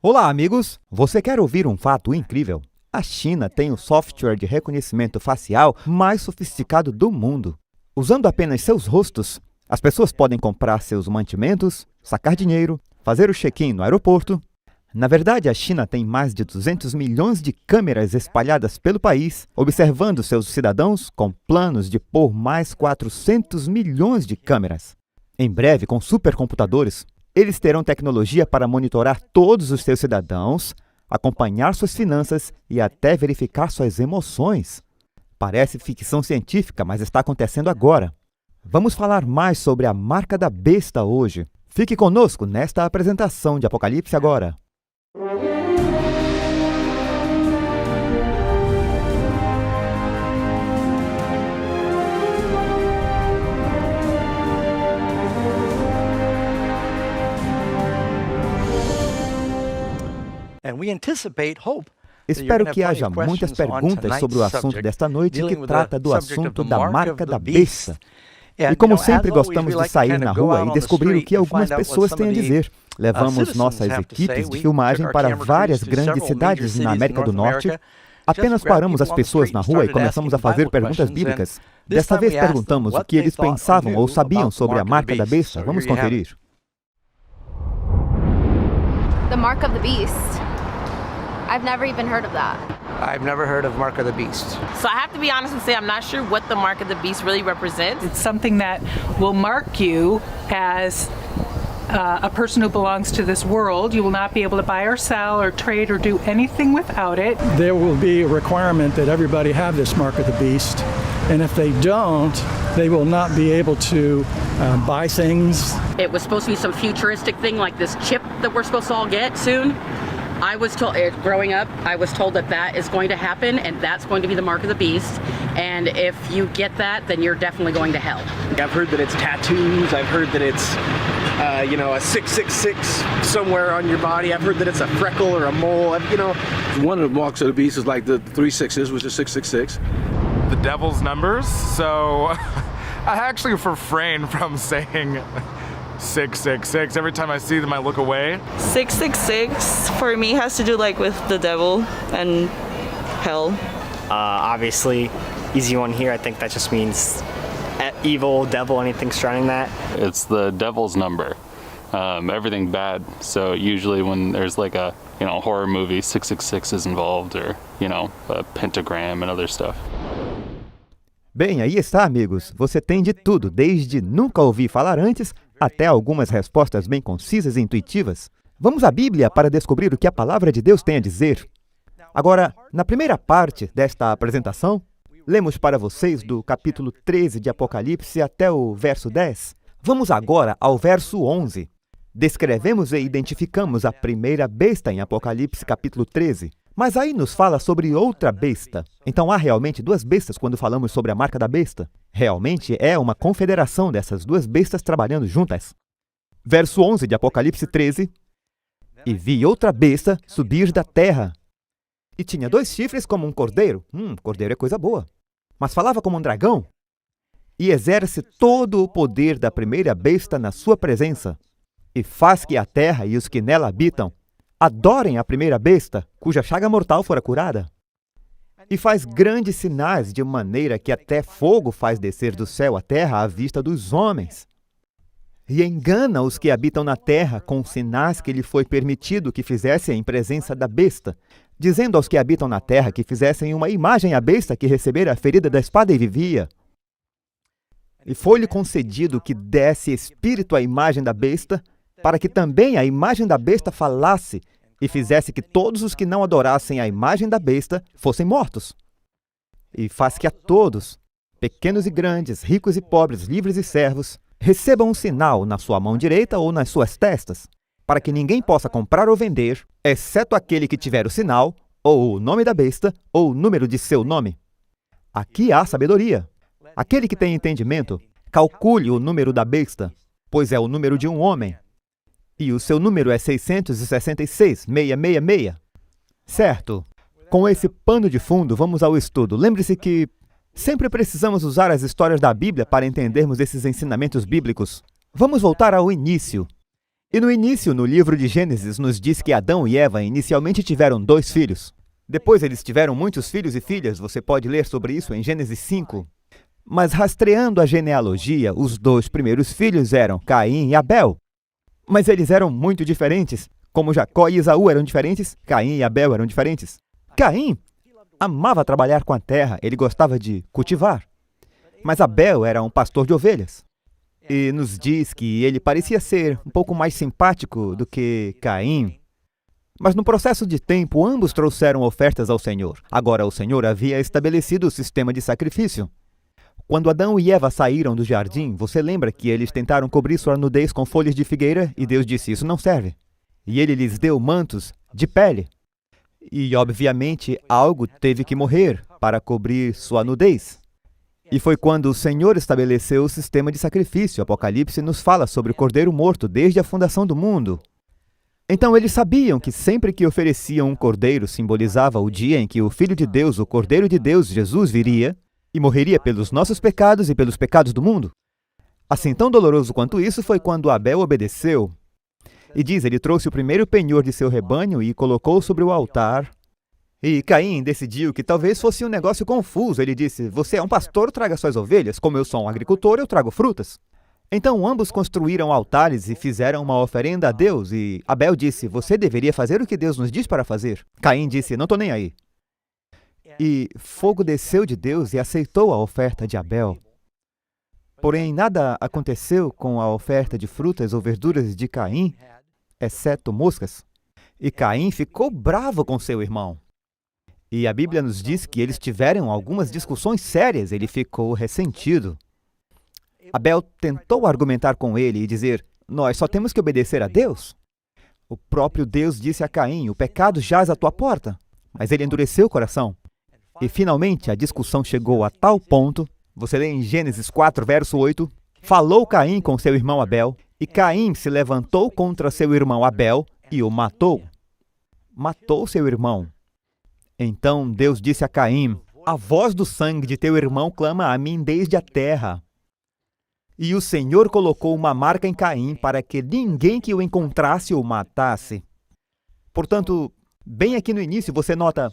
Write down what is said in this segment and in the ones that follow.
Olá, amigos! Você quer ouvir um fato incrível? A China tem o software de reconhecimento facial mais sofisticado do mundo. Usando apenas seus rostos, as pessoas podem comprar seus mantimentos, sacar dinheiro, fazer o check-in no aeroporto. Na verdade, a China tem mais de 200 milhões de câmeras espalhadas pelo país, observando seus cidadãos com planos de pôr mais 400 milhões de câmeras. Em breve, com supercomputadores, eles terão tecnologia para monitorar todos os seus cidadãos, acompanhar suas finanças e até verificar suas emoções. Parece ficção científica, mas está acontecendo agora. Vamos falar mais sobre a marca da besta hoje. Fique conosco nesta apresentação de Apocalipse agora. Espero que haja muitas perguntas sobre o assunto desta noite, que trata do assunto da marca da besta. E como sempre, gostamos de sair na rua e descobrir o que algumas pessoas têm a dizer. Levamos nossas equipes de filmagem para várias grandes cidades na América do Norte. Apenas paramos as pessoas na rua e começamos a fazer perguntas bíblicas. Desta vez perguntamos o que eles pensavam ou sabiam sobre a marca da besta. Vamos conferir. The mark of the beast. I've never even heard of that. I've never heard of Mark of the Beast. So I have to be honest and say I'm not sure what the mark of the beast really represents. It's something that will mark you as a person who belongs to this world. You will not be able to buy or sell or trade or do anything without it. There will be a requirement that everybody have this Mark of the Beast. And if they don't, they will not be able to buy things. It was supposed to be some futuristic thing like this chip that we're supposed to all get soon. I was told, growing up, I was told that that is going to happen and that's going to be the mark of the beast. And if you get that, then you're definitely going to hell. I've heard that it's tattoos. I've heard that it's, a 666 somewhere on your body. I've heard that it's a freckle or a mole. One of the marks of the beast is like the 3 6s, which is 666. The devil's numbers. So I actually refrain from saying 666. Every time I see them, I look away. 666 for me has to do with the devil and hell. Obviously, easy one here. I think that just means evil, devil, anything surrounding that. It's the devil's number. Everything bad. So usually when there's a horror movie, 666 is involved, or a pentagram and other stuff. Bem, aí está, amigos. Você tem de tudo, desde nunca ouvi falar antes até algumas respostas bem concisas e intuitivas. Vamos à Bíblia para descobrir o que a palavra de Deus tem a dizer. Agora, na primeira parte desta apresentação, lemos para vocês do capítulo 13 de Apocalipse até o verso 10. Vamos agora ao verso 11. Descrevemos e identificamos a primeira besta em Apocalipse capítulo 13. Mas aí nos fala sobre outra besta. Então há realmente duas bestas quando falamos sobre a marca da besta? Realmente é uma confederação dessas duas bestas trabalhando juntas. Verso 11 de Apocalipse 13. E vi outra besta subir da terra. E tinha 2 chifres como um cordeiro. Cordeiro é coisa boa. Mas falava como um dragão. E exerce todo o poder da primeira besta na sua presença. E faz que a terra e os que nela habitam adorem a primeira besta, cuja chaga mortal fora curada. E faz grandes sinais, de maneira que até fogo faz descer do céu à terra à vista dos homens. E engana os que habitam na terra com sinais que lhe foi permitido que fizessem em presença da besta, dizendo aos que habitam na terra que fizessem uma imagem à besta que recebera a ferida da espada e vivia. E foi-lhe concedido que desse espírito à imagem da besta, para que também a imagem da besta falasse e fizesse que todos os que não adorassem a imagem da besta fossem mortos. E faz que a todos, pequenos e grandes, ricos e pobres, livres e servos, recebam um sinal na sua mão direita ou nas suas testas, para que ninguém possa comprar ou vender, exceto aquele que tiver o sinal, ou o nome da besta, ou o número de seu nome. Aqui há sabedoria. Aquele que tem entendimento, calcule o número da besta, pois é o número de um homem. E o seu número é 666, 666. Certo. Com esse pano de fundo, vamos ao estudo. Lembre-se que sempre precisamos usar as histórias da Bíblia para entendermos esses ensinamentos bíblicos. Vamos voltar ao início. E no início, no livro de Gênesis, nos diz que Adão e Eva inicialmente tiveram 2 filhos. Depois eles tiveram muitos filhos e filhas, você pode ler sobre isso em Gênesis 5. Mas rastreando a genealogia, os 2 primeiros filhos eram Caim e Abel. Mas eles eram muito diferentes. Como Jacó e Esaú eram diferentes, Caim e Abel eram diferentes. Caim amava trabalhar com a terra, ele gostava de cultivar. Mas Abel era um pastor de ovelhas. E nos diz que ele parecia ser um pouco mais simpático do que Caim. Mas no processo de tempo, ambos trouxeram ofertas ao Senhor. Agora o Senhor havia estabelecido o sistema de sacrifício. Quando Adão e Eva saíram do jardim, você lembra que eles tentaram cobrir sua nudez com folhas de figueira e Deus disse, isso não serve. E ele lhes deu mantos de pele. E, obviamente, algo teve que morrer para cobrir sua nudez. E foi quando o Senhor estabeleceu o sistema de sacrifício. Apocalipse nos fala sobre o cordeiro morto desde a fundação do mundo. Então eles sabiam que sempre que ofereciam um cordeiro simbolizava o dia em que o Filho de Deus, o Cordeiro de Deus, Jesus, viria e morreria pelos nossos pecados e pelos pecados do mundo. Assim, tão doloroso quanto isso foi quando Abel obedeceu. E diz, ele trouxe o primeiro penhor de seu rebanho e colocou sobre o altar. E Caim decidiu que talvez fosse um negócio confuso. Ele disse, você é um pastor, traga suas ovelhas. Como eu sou um agricultor, eu trago frutas. Então ambos construíram altares e fizeram uma oferenda a Deus. E Abel disse, você deveria fazer o que Deus nos diz para fazer. Caim disse, não estou nem aí. E fogo desceu de Deus e aceitou a oferta de Abel. Porém, nada aconteceu com a oferta de frutas ou verduras de Caim, exceto moscas. E Caim ficou bravo com seu irmão. E a Bíblia nos diz que eles tiveram algumas discussões sérias, ele ficou ressentido. Abel tentou argumentar com ele e dizer, nós só temos que obedecer a Deus. O próprio Deus disse a Caim, o pecado jaz à tua porta. Mas ele endureceu o coração. E finalmente a discussão chegou a tal ponto, você lê em Gênesis 4, verso 8, falou Caim com seu irmão Abel, e Caim se levantou contra seu irmão Abel e o matou. Matou seu irmão. Então Deus disse a Caim, a voz do sangue de teu irmão clama a mim desde a terra. E o Senhor colocou uma marca em Caim para que ninguém que o encontrasse o matasse. Portanto, bem aqui no início você nota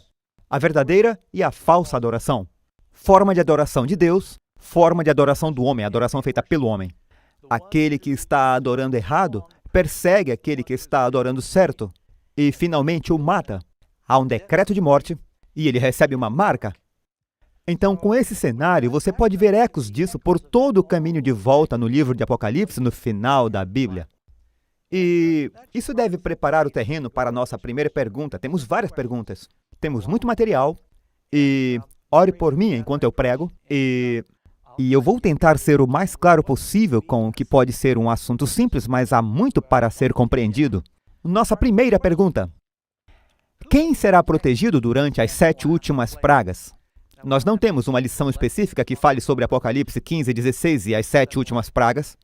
a verdadeira e a falsa adoração. Forma de adoração de Deus, forma de adoração do homem, adoração feita pelo homem. Aquele que está adorando errado persegue aquele que está adorando certo e finalmente o mata. Há um decreto de morte e ele recebe uma marca. Então, com esse cenário, você pode ver ecos disso por todo o caminho de volta no livro de Apocalipse, no final da Bíblia. E isso deve preparar o terreno para a nossa primeira pergunta. Temos várias perguntas. Temos muito material e ore por mim enquanto eu prego e eu vou tentar ser o mais claro possível com o que pode ser um assunto simples, mas há muito para ser compreendido. Nossa primeira pergunta. Quem será protegido durante as 7 últimas pragas? Nós não temos uma lição específica que fale sobre Apocalipse 15 e 16 e as 7 últimas pragas,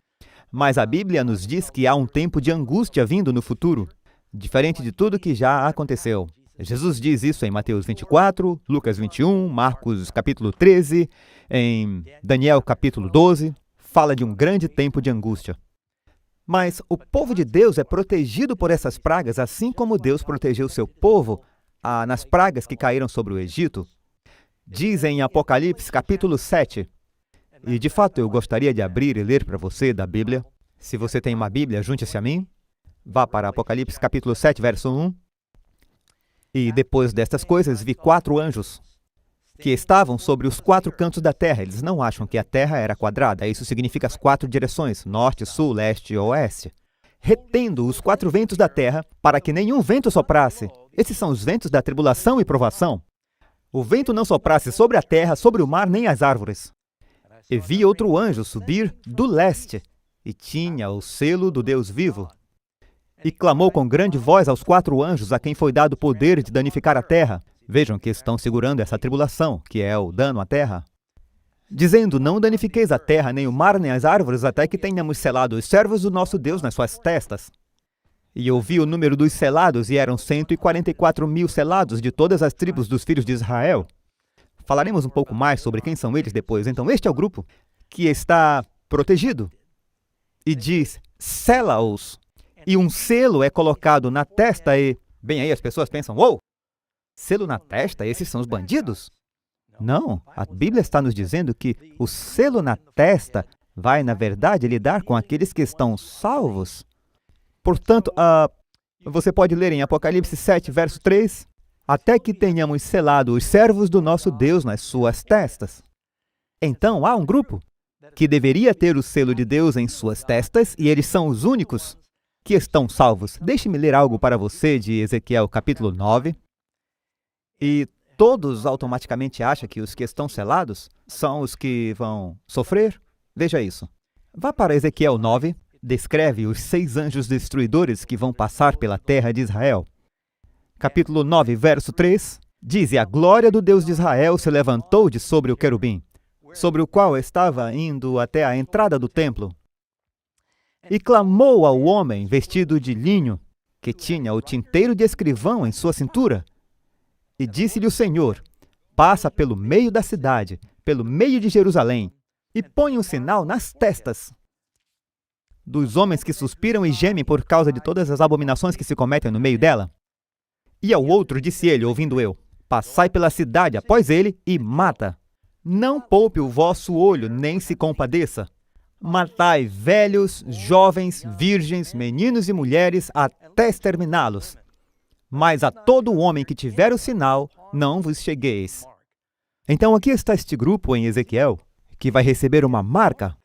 mas a Bíblia nos diz que há um tempo de angústia vindo no futuro, diferente de tudo que já aconteceu. Jesus diz isso em Mateus 24, Lucas 21, Marcos capítulo 13, em Daniel capítulo 12, fala de um grande tempo de angústia. Mas o povo de Deus é protegido por essas pragas, assim como Deus protegeu seu povo nas pragas que caíram sobre o Egito. Diz em Apocalipse capítulo 7, e de fato eu gostaria de abrir e ler para você da Bíblia. Se você tem uma Bíblia, junte-se a mim. Vá para Apocalipse capítulo 7, verso 1. E depois destas coisas vi 4 anjos que estavam sobre os 4 cantos da terra. Eles não acham que a terra era quadrada. Isso significa as 4 direções, norte, sul, leste e oeste. Retendo os 4 ventos da terra para que nenhum vento soprasse. Esses são os ventos da tribulação e provação. O vento não soprasse sobre a terra, sobre o mar, nem as árvores. E vi outro anjo subir do leste, e tinha o selo do Deus vivo. E clamou com grande voz aos 4 anjos a quem foi dado o poder de danificar a terra. Vejam que estão segurando essa tribulação, que é o dano à terra. Dizendo, não danifiqueis a terra, nem o mar, nem as árvores, até que tenhamos selado os servos do nosso Deus nas suas testas. E eu vi o número dos selados, e eram 144.000 selados de todas as tribos dos filhos de Israel. Falaremos um pouco mais sobre quem são eles depois. Então, este é o grupo que está protegido. E diz, sela-os. e um selo é colocado na testa e... Bem, aí as pessoas pensam, uou, selo na testa? Esses são os bandidos? Não, a Bíblia está nos dizendo que o selo na testa vai, na verdade, lidar com aqueles que estão salvos. Portanto, você pode ler em Apocalipse 7, verso 3, até que tenhamos selado os servos do nosso Deus nas suas testas. Então, há um grupo que deveria ter o selo de Deus em suas testas, e eles são os únicos que estão salvos. Deixe-me ler algo para você de Ezequiel, capítulo 9. E todos automaticamente acham que os que estão selados são os que vão sofrer? Veja isso. Vá para Ezequiel 9, descreve os 6 anjos destruidores que vão passar pela terra de Israel. Capítulo 9, verso 3, diz: E a glória do Deus de Israel se levantou de sobre o querubim, sobre o qual estava indo até a entrada do templo, e clamou ao homem vestido de linho, que tinha o tinteiro de escrivão em sua cintura, e disse-lhe o Senhor: Passa pelo meio da cidade, pelo meio de Jerusalém, e põe um sinal nas testas dos homens que suspiram e gemem por causa de todas as abominações que se cometem no meio dela. E ao outro disse ele, ouvindo eu: Passai pela cidade após ele e mata. Não poupe o vosso olho, nem se compadeça. Matai velhos, jovens, virgens, meninos e mulheres, até exterminá-los. Mas a todo homem que tiver o sinal, não vos chegueis. Então aqui está este grupo em Ezequiel, que vai receber uma marca.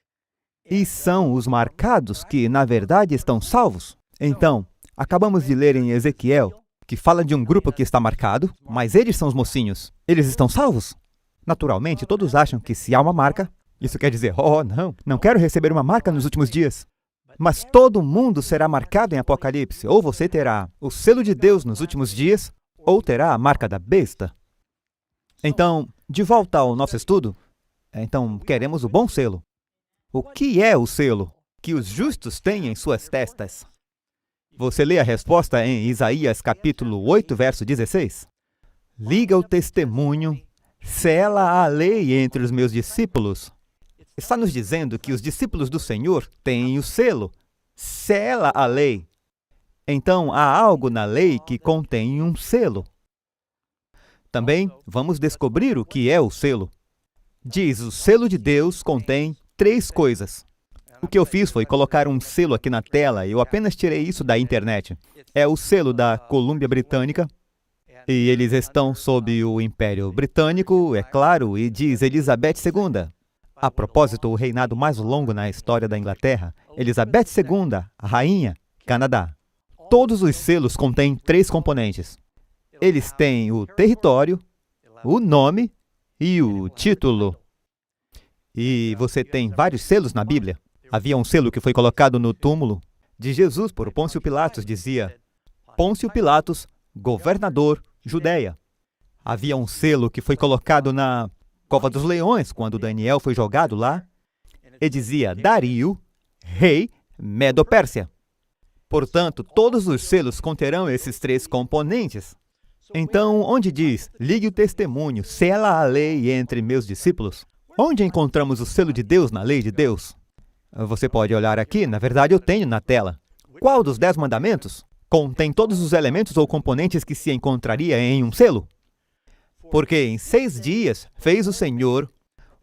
E são os marcados que, na verdade, estão salvos. Então, acabamos de ler em Ezequiel, que fala de um grupo que está marcado, mas eles são os mocinhos. Eles estão salvos? Naturalmente, todos acham que se há uma marca, isso quer dizer, não quero receber uma marca nos últimos dias. Mas todo mundo será marcado em Apocalipse. Ou você terá o selo de Deus nos últimos dias, ou terá a marca da besta. Então, de volta ao nosso estudo, então queremos o bom selo. O que é o selo que os justos têm em suas testas? Você lê a resposta em Isaías capítulo 8, verso 16. Liga o testemunho, sela a lei entre os meus discípulos. Está nos dizendo que os discípulos do Senhor têm o selo, sela a lei. Então, há algo na lei que contém um selo. Também vamos descobrir o que é o selo. Diz, o selo de Deus contém 3 coisas. O que eu fiz foi colocar um selo aqui na tela, eu apenas tirei isso da internet. É o selo da Colômbia Britânica, e eles estão sob o Império Britânico, é claro, e diz Elizabeth II. A propósito, o reinado mais longo na história da Inglaterra, Elizabeth II, a rainha, Canadá. Todos os selos contêm 3 componentes. Eles têm o território, o nome e o título. E você tem vários selos na Bíblia. Havia um selo que foi colocado no túmulo de Jesus por Pôncio Pilatos, dizia: Pôncio Pilatos, governador, Judeia. Havia um selo que foi colocado na Cova dos Leões, quando Daniel foi jogado lá, e dizia: Dario, rei Medo-Pérsia. Portanto, todos os selos conterão esses 3 componentes. Então, onde diz, ligue o testemunho, sela a lei entre meus discípulos, onde encontramos o selo de Deus na lei de Deus? Você pode olhar aqui, na verdade eu tenho na tela. Qual dos 10 mandamentos contém todos os elementos ou componentes que se encontraria em um selo? Porque em 6 dias fez o Senhor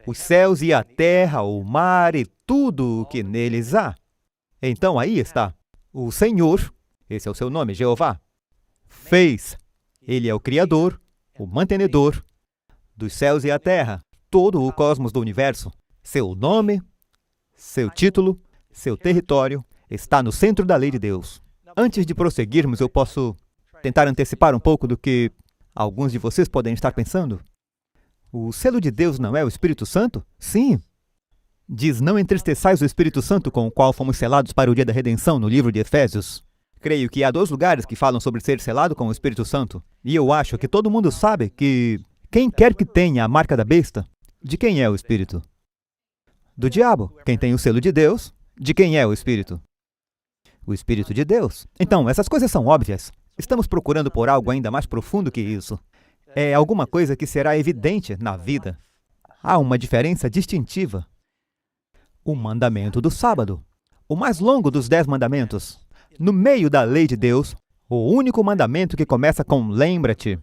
os céus e a terra, o mar e tudo o que neles há. Então aí está. O Senhor, esse é o seu nome, Jeová, fez. Ele é o Criador, o mantenedor dos céus e a terra, todo o cosmos do universo. Seu nome, seu título, seu território está no centro da lei de Deus. Antes de prosseguirmos, eu posso tentar antecipar um pouco do que alguns de vocês podem estar pensando. O selo de Deus não é o Espírito Santo? Sim. Diz, não entristeçais o Espírito Santo com o qual fomos selados para o dia da redenção, no livro de Efésios. Creio que há 2 lugares que falam sobre ser selado com o Espírito Santo. E eu acho que todo mundo sabe que quem quer que tenha a marca da besta, de quem é o Espírito? Do diabo. Quem tem o selo de Deus, de quem é o Espírito? O Espírito de Deus. Então, essas coisas são óbvias. Estamos procurando por algo ainda mais profundo que isso. É alguma coisa que será evidente na vida. Há uma diferença distintiva. O mandamento do sábado. O mais longo dos 10 mandamentos. No meio da lei de Deus, o único mandamento que começa com lembra-te.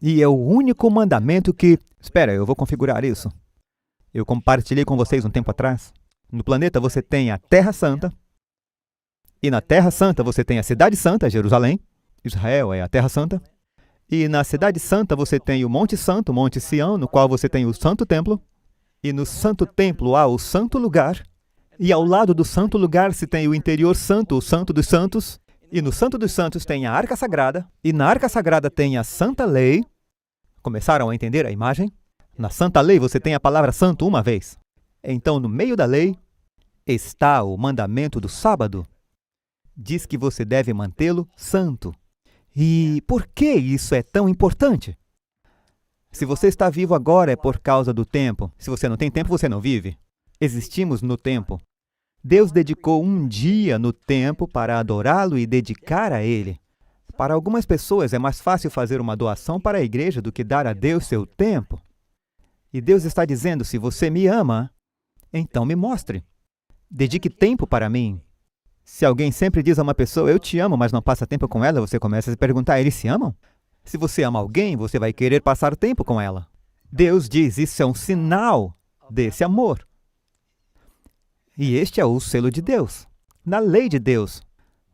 E é o único mandamento que... Espera, eu vou configurar isso. Eu compartilhei com vocês um tempo atrás. No planeta você tem a Terra Santa. E na Terra Santa você tem a Cidade Santa, Jerusalém. Israel é a Terra Santa. E na Cidade Santa você tem o Monte Santo, Monte Sião, no qual você tem o Santo Templo. E no Santo Templo há o Santo Lugar. E ao lado do Santo Lugar se tem o Interior Santo, o Santo dos Santos. E no Santo dos Santos tem a Arca Sagrada. E na Arca Sagrada tem a Santa Lei. Começaram a entender a imagem? Na Santa Lei você tem a palavra santo uma vez. Então, no meio da lei está o mandamento do sábado. Diz que você deve mantê-lo santo. E por que isso é tão importante? Se você está vivo agora é por causa do tempo. Se você não tem tempo, você não vive. Existimos no tempo. Deus dedicou um dia no tempo para adorá-lo e dedicar a Ele. Para algumas pessoas é mais fácil fazer uma doação para a igreja do que dar a Deus seu tempo. E Deus está dizendo, se você me ama, então me mostre. Dedique tempo para mim. Se alguém sempre diz a uma pessoa, eu te amo, mas não passa tempo com ela, você começa a se perguntar, eles se amam? Se você ama alguém, você vai querer passar tempo com ela. Deus diz, isso é um sinal desse amor. E este é o selo de Deus. Na lei de Deus,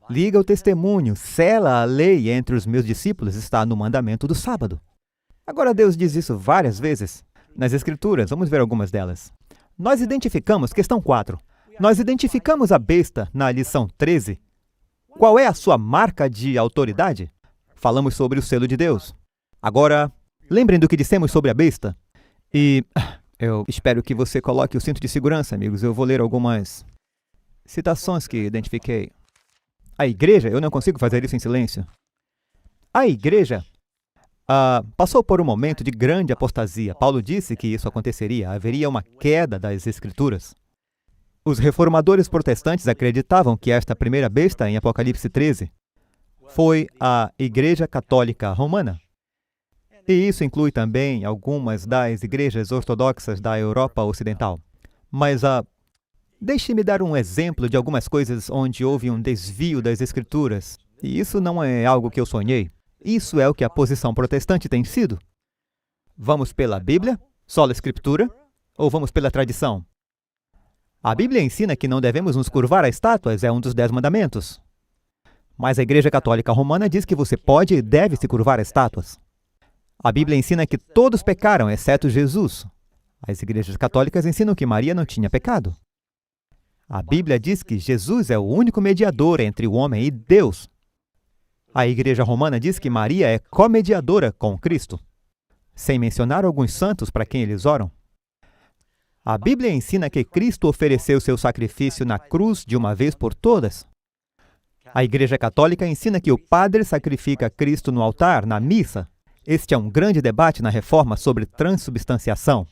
liga o testemunho, sela a lei entre os meus discípulos, está no mandamento do sábado. Agora Deus diz isso várias vezes nas Escrituras, vamos ver algumas delas. Nós identificamos, questão 4, nós identificamos a besta na lição 13. Qual é a sua marca de autoridade? Falamos sobre o selo de Deus. Agora, lembrem do que dissemos sobre a besta. E eu espero que você coloque o cinto de segurança, amigos. Eu vou ler algumas citações que identifiquei. A igreja, eu não consigo fazer isso em silêncio. A igreja passou por um momento de grande apostasia. Paulo disse que isso aconteceria, haveria uma queda das Escrituras. Os reformadores protestantes acreditavam que esta primeira besta, em Apocalipse 13, foi a Igreja Católica Romana. E isso inclui também algumas das igrejas ortodoxas da Europa Ocidental. Mas deixe-me dar um exemplo de algumas coisas onde houve um desvio das Escrituras. E isso não é algo que eu sonhei. Isso é o que a posição protestante tem sido. Vamos pela Bíblia, sola Escritura, ou vamos pela tradição? A Bíblia ensina que não devemos nos curvar a estátuas, é um dos 10 mandamentos. Mas a Igreja Católica Romana diz que você pode e deve se curvar a estátuas. A Bíblia ensina que todos pecaram, exceto Jesus. As igrejas católicas ensinam que Maria não tinha pecado. A Bíblia diz que Jesus é o único mediador entre o homem e Deus. A Igreja Romana diz que Maria é comediadora com Cristo, sem mencionar alguns santos para quem eles oram. A Bíblia ensina que Cristo ofereceu seu sacrifício na cruz de uma vez por todas. A Igreja Católica ensina que o padre sacrifica Cristo no altar, na missa. Este é um grande debate na Reforma sobre transubstanciação.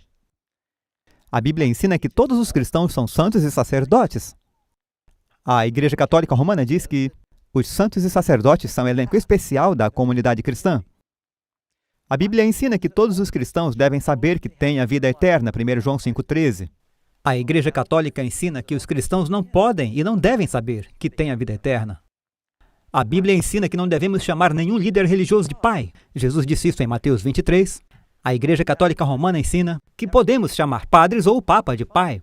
A Bíblia ensina que todos os cristãos são santos e sacerdotes. A Igreja Católica Romana diz que os santos e sacerdotes são elenco especial da comunidade cristã. A Bíblia ensina que todos os cristãos devem saber que têm a vida eterna, 1 João 5,13. A Igreja Católica ensina que os cristãos não podem e não devem saber que têm a vida eterna. A Bíblia ensina que não devemos chamar nenhum líder religioso de pai. Jesus disse isso em Mateus 23. A Igreja Católica Romana ensina que podemos chamar padres ou o Papa de pai.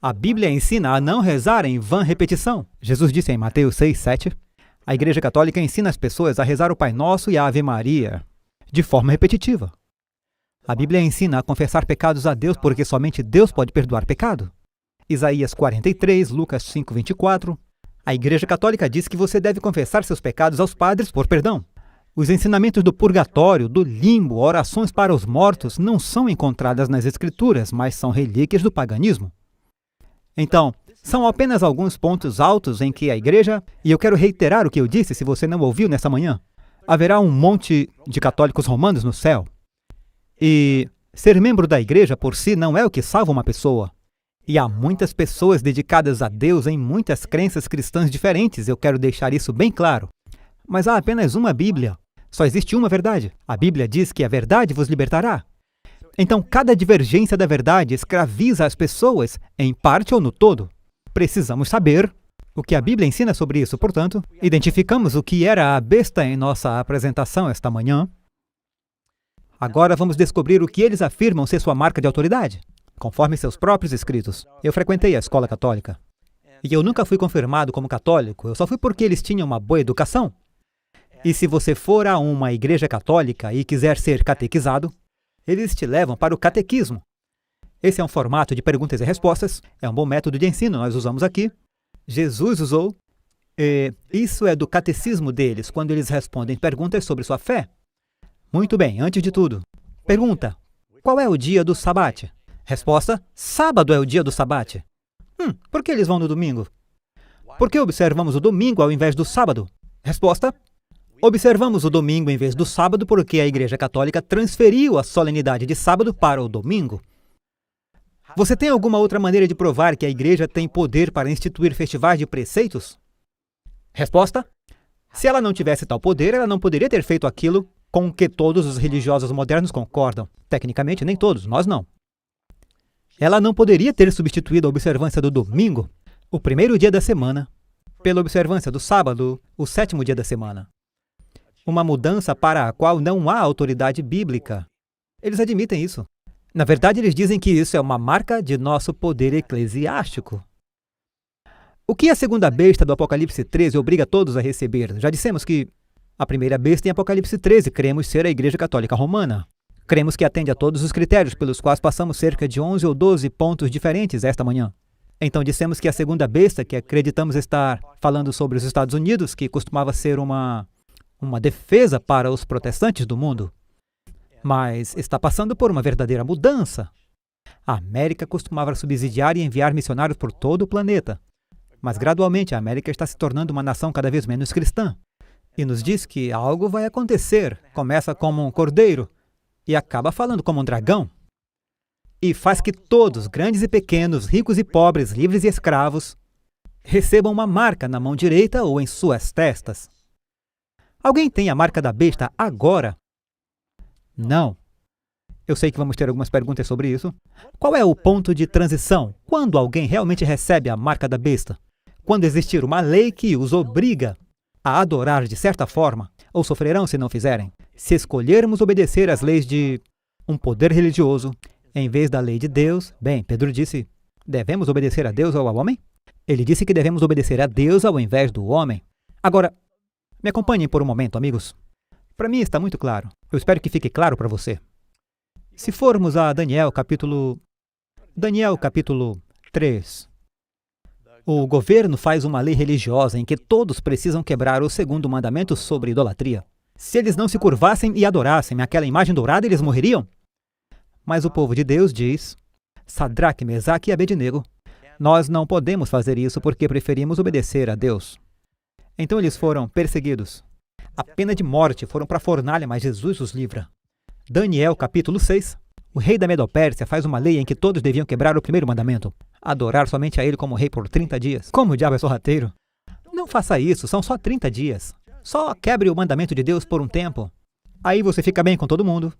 A Bíblia ensina a não rezar em vã repetição. Jesus disse em Mateus 6:7. A Igreja Católica ensina as pessoas a rezar o Pai Nosso e a Ave Maria de forma repetitiva. A Bíblia ensina a confessar pecados a Deus porque somente Deus pode perdoar pecado. Isaías 43, Lucas 5:24. A Igreja Católica diz que você deve confessar seus pecados aos padres por perdão. Os ensinamentos do purgatório, do limbo, orações para os mortos não são encontradas nas Escrituras, mas são relíquias do paganismo. Então, são apenas alguns pontos altos em que a Igreja, e eu quero reiterar o que eu disse se você não ouviu nessa manhã, haverá um monte de católicos romanos no céu. E ser membro da Igreja por si não é o que salva uma pessoa. E há muitas pessoas dedicadas a Deus em muitas crenças cristãs diferentes, eu quero deixar isso bem claro. Mas há apenas uma Bíblia. Só existe uma verdade. A Bíblia diz que a verdade vos libertará. Então, cada divergência da verdade escraviza as pessoas, em parte ou no todo. Precisamos saber o que a Bíblia ensina sobre isso. Portanto, identificamos o que era a besta em nossa apresentação esta manhã. Agora vamos descobrir o que eles afirmam ser sua marca de autoridade, conforme seus próprios escritos. Eu frequentei a escola católica. E eu nunca fui confirmado como católico, eu só fui porque eles tinham uma boa educação. E se você for a uma igreja católica e quiser ser catequizado, eles te levam para o catequismo. Esse é um formato de perguntas e respostas, é um bom método de ensino, nós usamos aqui. Jesus usou, e isso é do catecismo deles, quando eles respondem perguntas sobre sua fé. Muito bem, antes de tudo, pergunta, qual é o dia do sabate? Resposta, sábado é o dia do sabate. Por que eles vão no domingo? Por que observamos o domingo ao invés do sábado? Resposta, observamos o domingo em vez do sábado porque a Igreja Católica transferiu a solenidade de sábado para o domingo. Você tem alguma outra maneira de provar que a Igreja tem poder para instituir festivais de preceitos? Resposta, se ela não tivesse tal poder, ela não poderia ter feito aquilo com que todos os religiosos modernos concordam. Tecnicamente, nem todos, nós não. Ela não poderia ter substituído a observância do domingo, o primeiro dia da semana, pela observância do sábado, o sétimo dia da semana. Uma mudança para a qual não há autoridade bíblica. Eles admitem isso. Na verdade, eles dizem que isso é uma marca de nosso poder eclesiástico. O que a segunda besta do Apocalipse 13 obriga todos a receber? Já dissemos que a primeira besta em Apocalipse 13 cremos ser a Igreja Católica Romana. Cremos que atende a todos os critérios pelos quais passamos cerca de 11 ou 12 pontos diferentes esta manhã. Então dissemos que a segunda besta, que acreditamos estar falando sobre os Estados Unidos, que costumava ser uma defesa para os protestantes do mundo, mas está passando por uma verdadeira mudança. A América costumava subsidiar e enviar missionários por todo o planeta, mas gradualmente a América está se tornando uma nação cada vez menos cristã. E nos diz que algo vai acontecer. Começa como um cordeiro e acaba falando como um dragão. E faz que todos, grandes e pequenos, ricos e pobres, livres e escravos, recebam uma marca na mão direita ou em suas testas. Alguém tem a marca da besta agora? Não. Eu sei que vamos ter algumas perguntas sobre isso. Qual é o ponto de transição? Quando alguém realmente recebe a marca da besta? Quando existir uma lei que os obriga a adorar de certa forma, ou sofrerão se não fizerem. Se escolhermos obedecer às leis de um poder religioso, em vez da lei de Deus, bem, Pedro disse, devemos obedecer a Deus ou ao homem? Ele disse que devemos obedecer a Deus ao invés do homem. Agora, me acompanhem por um momento, amigos. Para mim está muito claro. Eu espero que fique claro para você. Se formos a Daniel capítulo 3, o governo faz uma lei religiosa em que todos precisam quebrar o segundo mandamento sobre idolatria. Se eles não se curvassem e adorassem aquela imagem dourada, eles morreriam. Mas o povo de Deus diz, Sadraque, Mesaque e Abednego, nós não podemos fazer isso porque preferimos obedecer a Deus. Então eles foram perseguidos. A pena de morte, foram para a fornalha, mas Jesus os livra. Daniel capítulo 6, o rei da Medopérsia faz uma lei em que todos deviam quebrar o primeiro mandamento, adorar somente a ele como rei por 30 dias. Como o diabo é sorrateiro? Não faça isso, são só 30 dias. Só quebre o mandamento de Deus por um tempo. Aí você fica bem com todo mundo.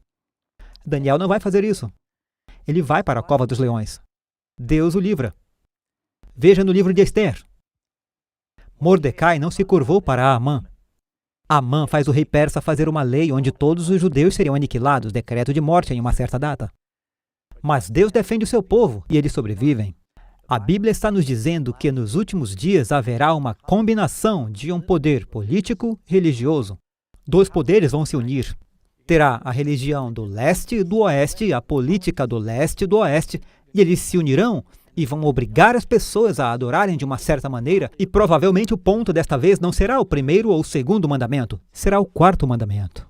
Daniel não vai fazer isso. Ele vai para a cova dos leões. Deus o livra. Veja no livro de Esther. Mordecai não se curvou para Amã. Amã faz o rei persa fazer uma lei onde todos os judeus seriam aniquilados, decreto de morte em uma certa data. Mas Deus defende o seu povo e eles sobrevivem. A Bíblia está nos dizendo que nos últimos dias haverá uma combinação de um poder político e religioso. Dois poderes vão se unir. Terá a religião do leste e do oeste, a política do leste e do oeste, e eles se unirão e vão obrigar as pessoas a adorarem de uma certa maneira, e provavelmente o ponto desta vez não será o primeiro ou o segundo mandamento, será o quarto mandamento.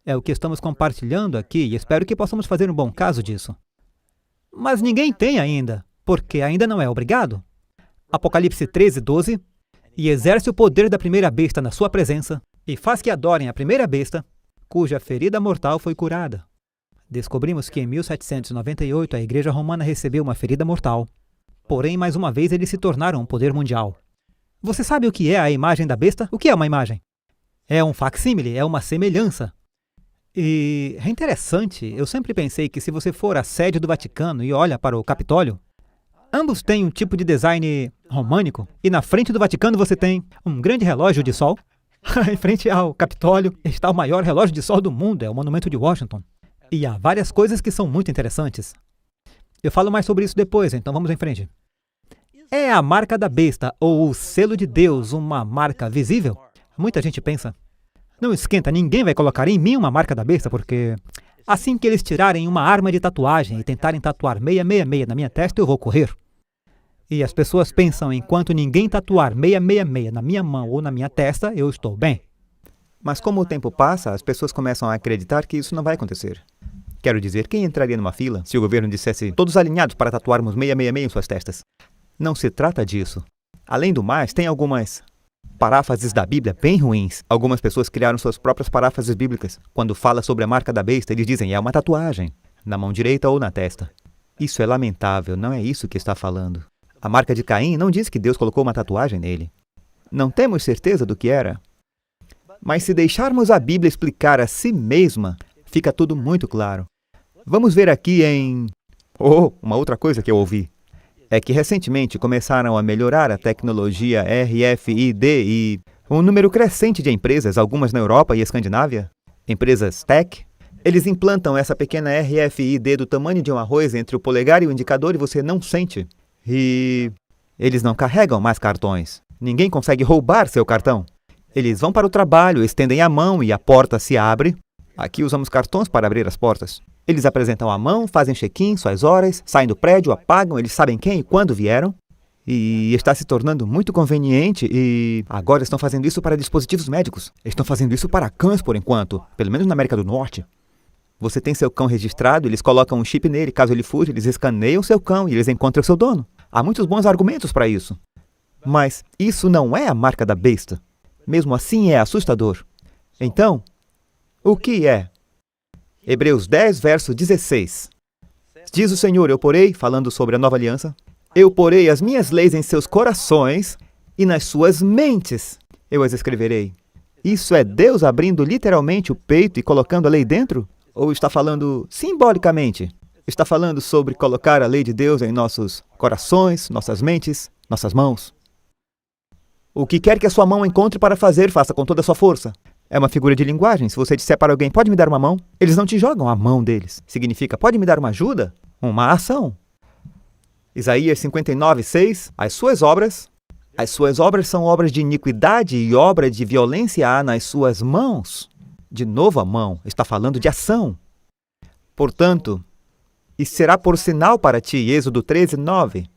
É o que estamos compartilhando aqui e espero que possamos fazer um bom caso disso. Mas ninguém tem ainda, porque ainda não é obrigado. Apocalipse 13, 12, e exerce o poder da primeira besta na sua presença, e faz que adorem a primeira besta, cuja ferida mortal foi curada. Descobrimos que em 1798 a Igreja Romana recebeu uma ferida mortal. Porém, mais uma vez, eles se tornaram um poder mundial. Você sabe o que é a imagem da besta? O que é uma imagem? É um facsímile, é uma semelhança. E é interessante, eu sempre pensei que se você for à sede do Vaticano e olha para o Capitólio, ambos têm um tipo de design românico. E na frente do Vaticano você tem um grande relógio de sol. Em frente ao Capitólio está o maior relógio de sol do mundo, é o Monumento de Washington. E há várias coisas que são muito interessantes. Eu falo mais sobre isso depois, então vamos em frente. É a marca da besta, ou o selo de Deus, uma marca visível? Muita gente pensa, não esquenta, ninguém vai colocar em mim uma marca da besta, porque assim que eles tirarem uma arma de tatuagem e tentarem tatuar 666 na minha testa, eu vou correr. E as pessoas pensam, enquanto ninguém tatuar 666 na minha mão ou na minha testa, eu estou bem. Mas como o tempo passa, as pessoas começam a acreditar que isso não vai acontecer. Quero dizer, quem entraria numa fila se o governo dissesse todos alinhados para tatuarmos 666 em suas testas? Não se trata disso. Além do mais, tem algumas paráfrases da Bíblia bem ruins. Algumas pessoas criaram suas próprias paráfrases bíblicas. Quando fala sobre a marca da besta, eles dizem, é uma tatuagem, na mão direita ou na testa. Isso é lamentável, não é isso que está falando. A marca de Caim não diz que Deus colocou uma tatuagem nele. Não temos certeza do que era. Mas se deixarmos a Bíblia explicar a si mesma, fica tudo muito claro. Vamos ver aqui em... uma outra coisa que eu ouvi. É que recentemente começaram a melhorar a tecnologia RFID e um número crescente de empresas, algumas na Europa e Escandinávia, empresas tech, eles implantam essa pequena RFID do tamanho de um arroz entre o polegar e o indicador e você não sente. E eles não carregam mais cartões. Ninguém consegue roubar seu cartão. Eles vão para o trabalho, estendem a mão e a porta se abre. Aqui usamos cartões para abrir as portas. Eles apresentam a mão, fazem check-in, suas horas, saem do prédio, apagam, eles sabem quem e quando vieram. E está se tornando muito conveniente e agora estão fazendo isso para dispositivos médicos. Estão fazendo isso para cães por enquanto, pelo menos na América do Norte. Você tem seu cão registrado, eles colocam um chip nele, caso ele fuja, eles escaneiam seu cão e eles encontram seu dono. Há muitos bons argumentos para isso. Mas isso não é a marca da besta. Mesmo assim é assustador. Então, o que é? Hebreus 10, verso 16. Diz o Senhor, eu porei, falando sobre a nova aliança, eu porei as minhas leis em seus corações e nas suas mentes eu as escreverei. Isso é Deus abrindo literalmente o peito e colocando a lei dentro? Ou está falando simbolicamente? Está falando sobre colocar a lei de Deus em nossos corações, nossas mentes, nossas mãos. O que quer que a sua mão encontre para fazer, faça com toda a sua força. É uma figura de linguagem. Se você disser para alguém, pode me dar uma mão? Eles não te jogam a mão deles. Significa, pode me dar uma ajuda? Uma ação. Isaías 59, 6. As suas obras são obras de iniquidade e obra de violência há nas suas mãos. De novo a mão, está falando de ação. Portanto, e será por sinal para ti, Êxodo 13, 9.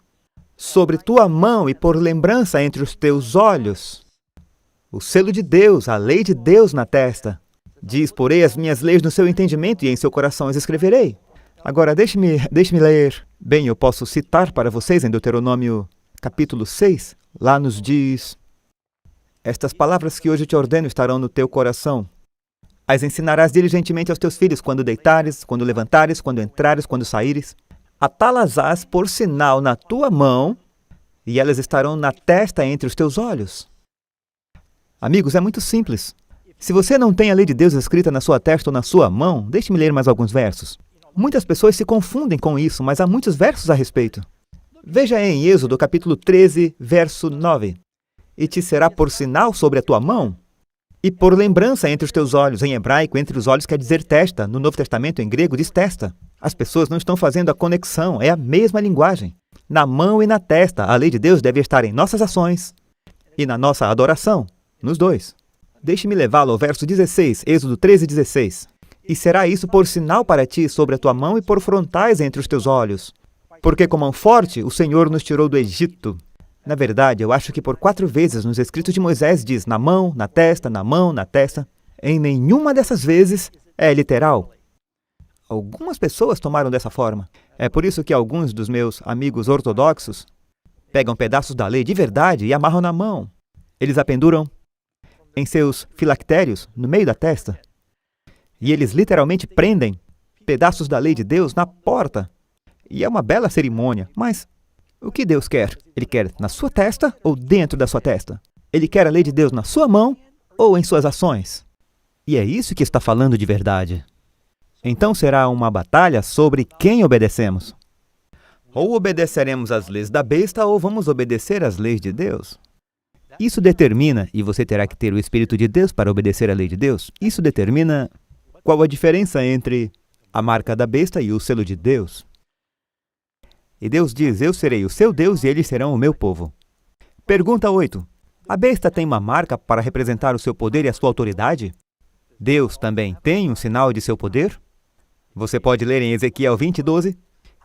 Sobre tua mão e por lembrança entre os teus olhos. O selo de Deus, a lei de Deus na testa. Diz, porei as minhas leis no seu entendimento e em seu coração as escreverei. Agora, deixe-me ler. Bem, eu posso citar para vocês em Deuteronômio capítulo 6. Lá nos diz, estas palavras que hoje te ordeno estarão no teu coração. As ensinarás diligentemente aos teus filhos, quando deitares, quando levantares, quando entrares, quando saíres. Atá-las-ás por sinal na tua mão, e elas estarão na testa entre os teus olhos. Amigos, é muito simples. Se você não tem a lei de Deus escrita na sua testa ou na sua mão, deixe-me ler mais alguns versos. Muitas pessoas se confundem com isso, mas há muitos versos a respeito. Veja em Êxodo, capítulo 13, verso 9. E te será por sinal sobre a tua mão, e por lembrança entre os teus olhos. Em hebraico, entre os olhos quer dizer testa. No Novo Testamento, em grego, diz testa. As pessoas não estão fazendo a conexão, é a mesma linguagem. Na mão e na testa, a lei de Deus deve estar em nossas ações e na nossa adoração, nos dois. Deixe-me levá-lo ao verso 16, Êxodo 13, 16. E será isso por sinal para ti sobre a tua mão e por frontais entre os teus olhos. Porque com mão forte o Senhor nos tirou do Egito. Na verdade, eu acho que por 4 vezes nos escritos de Moisés diz na mão, na testa, na mão, na testa. Em nenhuma dessas vezes é literal. Algumas pessoas tomaram dessa forma. É por isso que alguns dos meus amigos ortodoxos pegam pedaços da lei de verdade e amarram na mão. Eles a penduram em seus filactérios, no meio da testa. E eles literalmente prendem pedaços da lei de Deus na porta. E é uma bela cerimônia, mas o que Deus quer? Ele quer na sua testa ou dentro da sua testa? Ele quer a lei de Deus na sua mão ou em suas ações? E é isso que está falando de verdade. Então será uma batalha sobre quem obedecemos. Ou obedeceremos às leis da besta ou vamos obedecer às leis de Deus. Isso determina, e você terá que ter o Espírito de Deus para obedecer à lei de Deus, isso determina qual a diferença entre a marca da besta e o selo de Deus. E Deus diz, eu serei o seu Deus e eles serão o meu povo. Pergunta 8. A besta tem uma marca para representar o seu poder e a sua autoridade? Deus também tem um sinal de seu poder? Você pode ler em Ezequiel 20:12.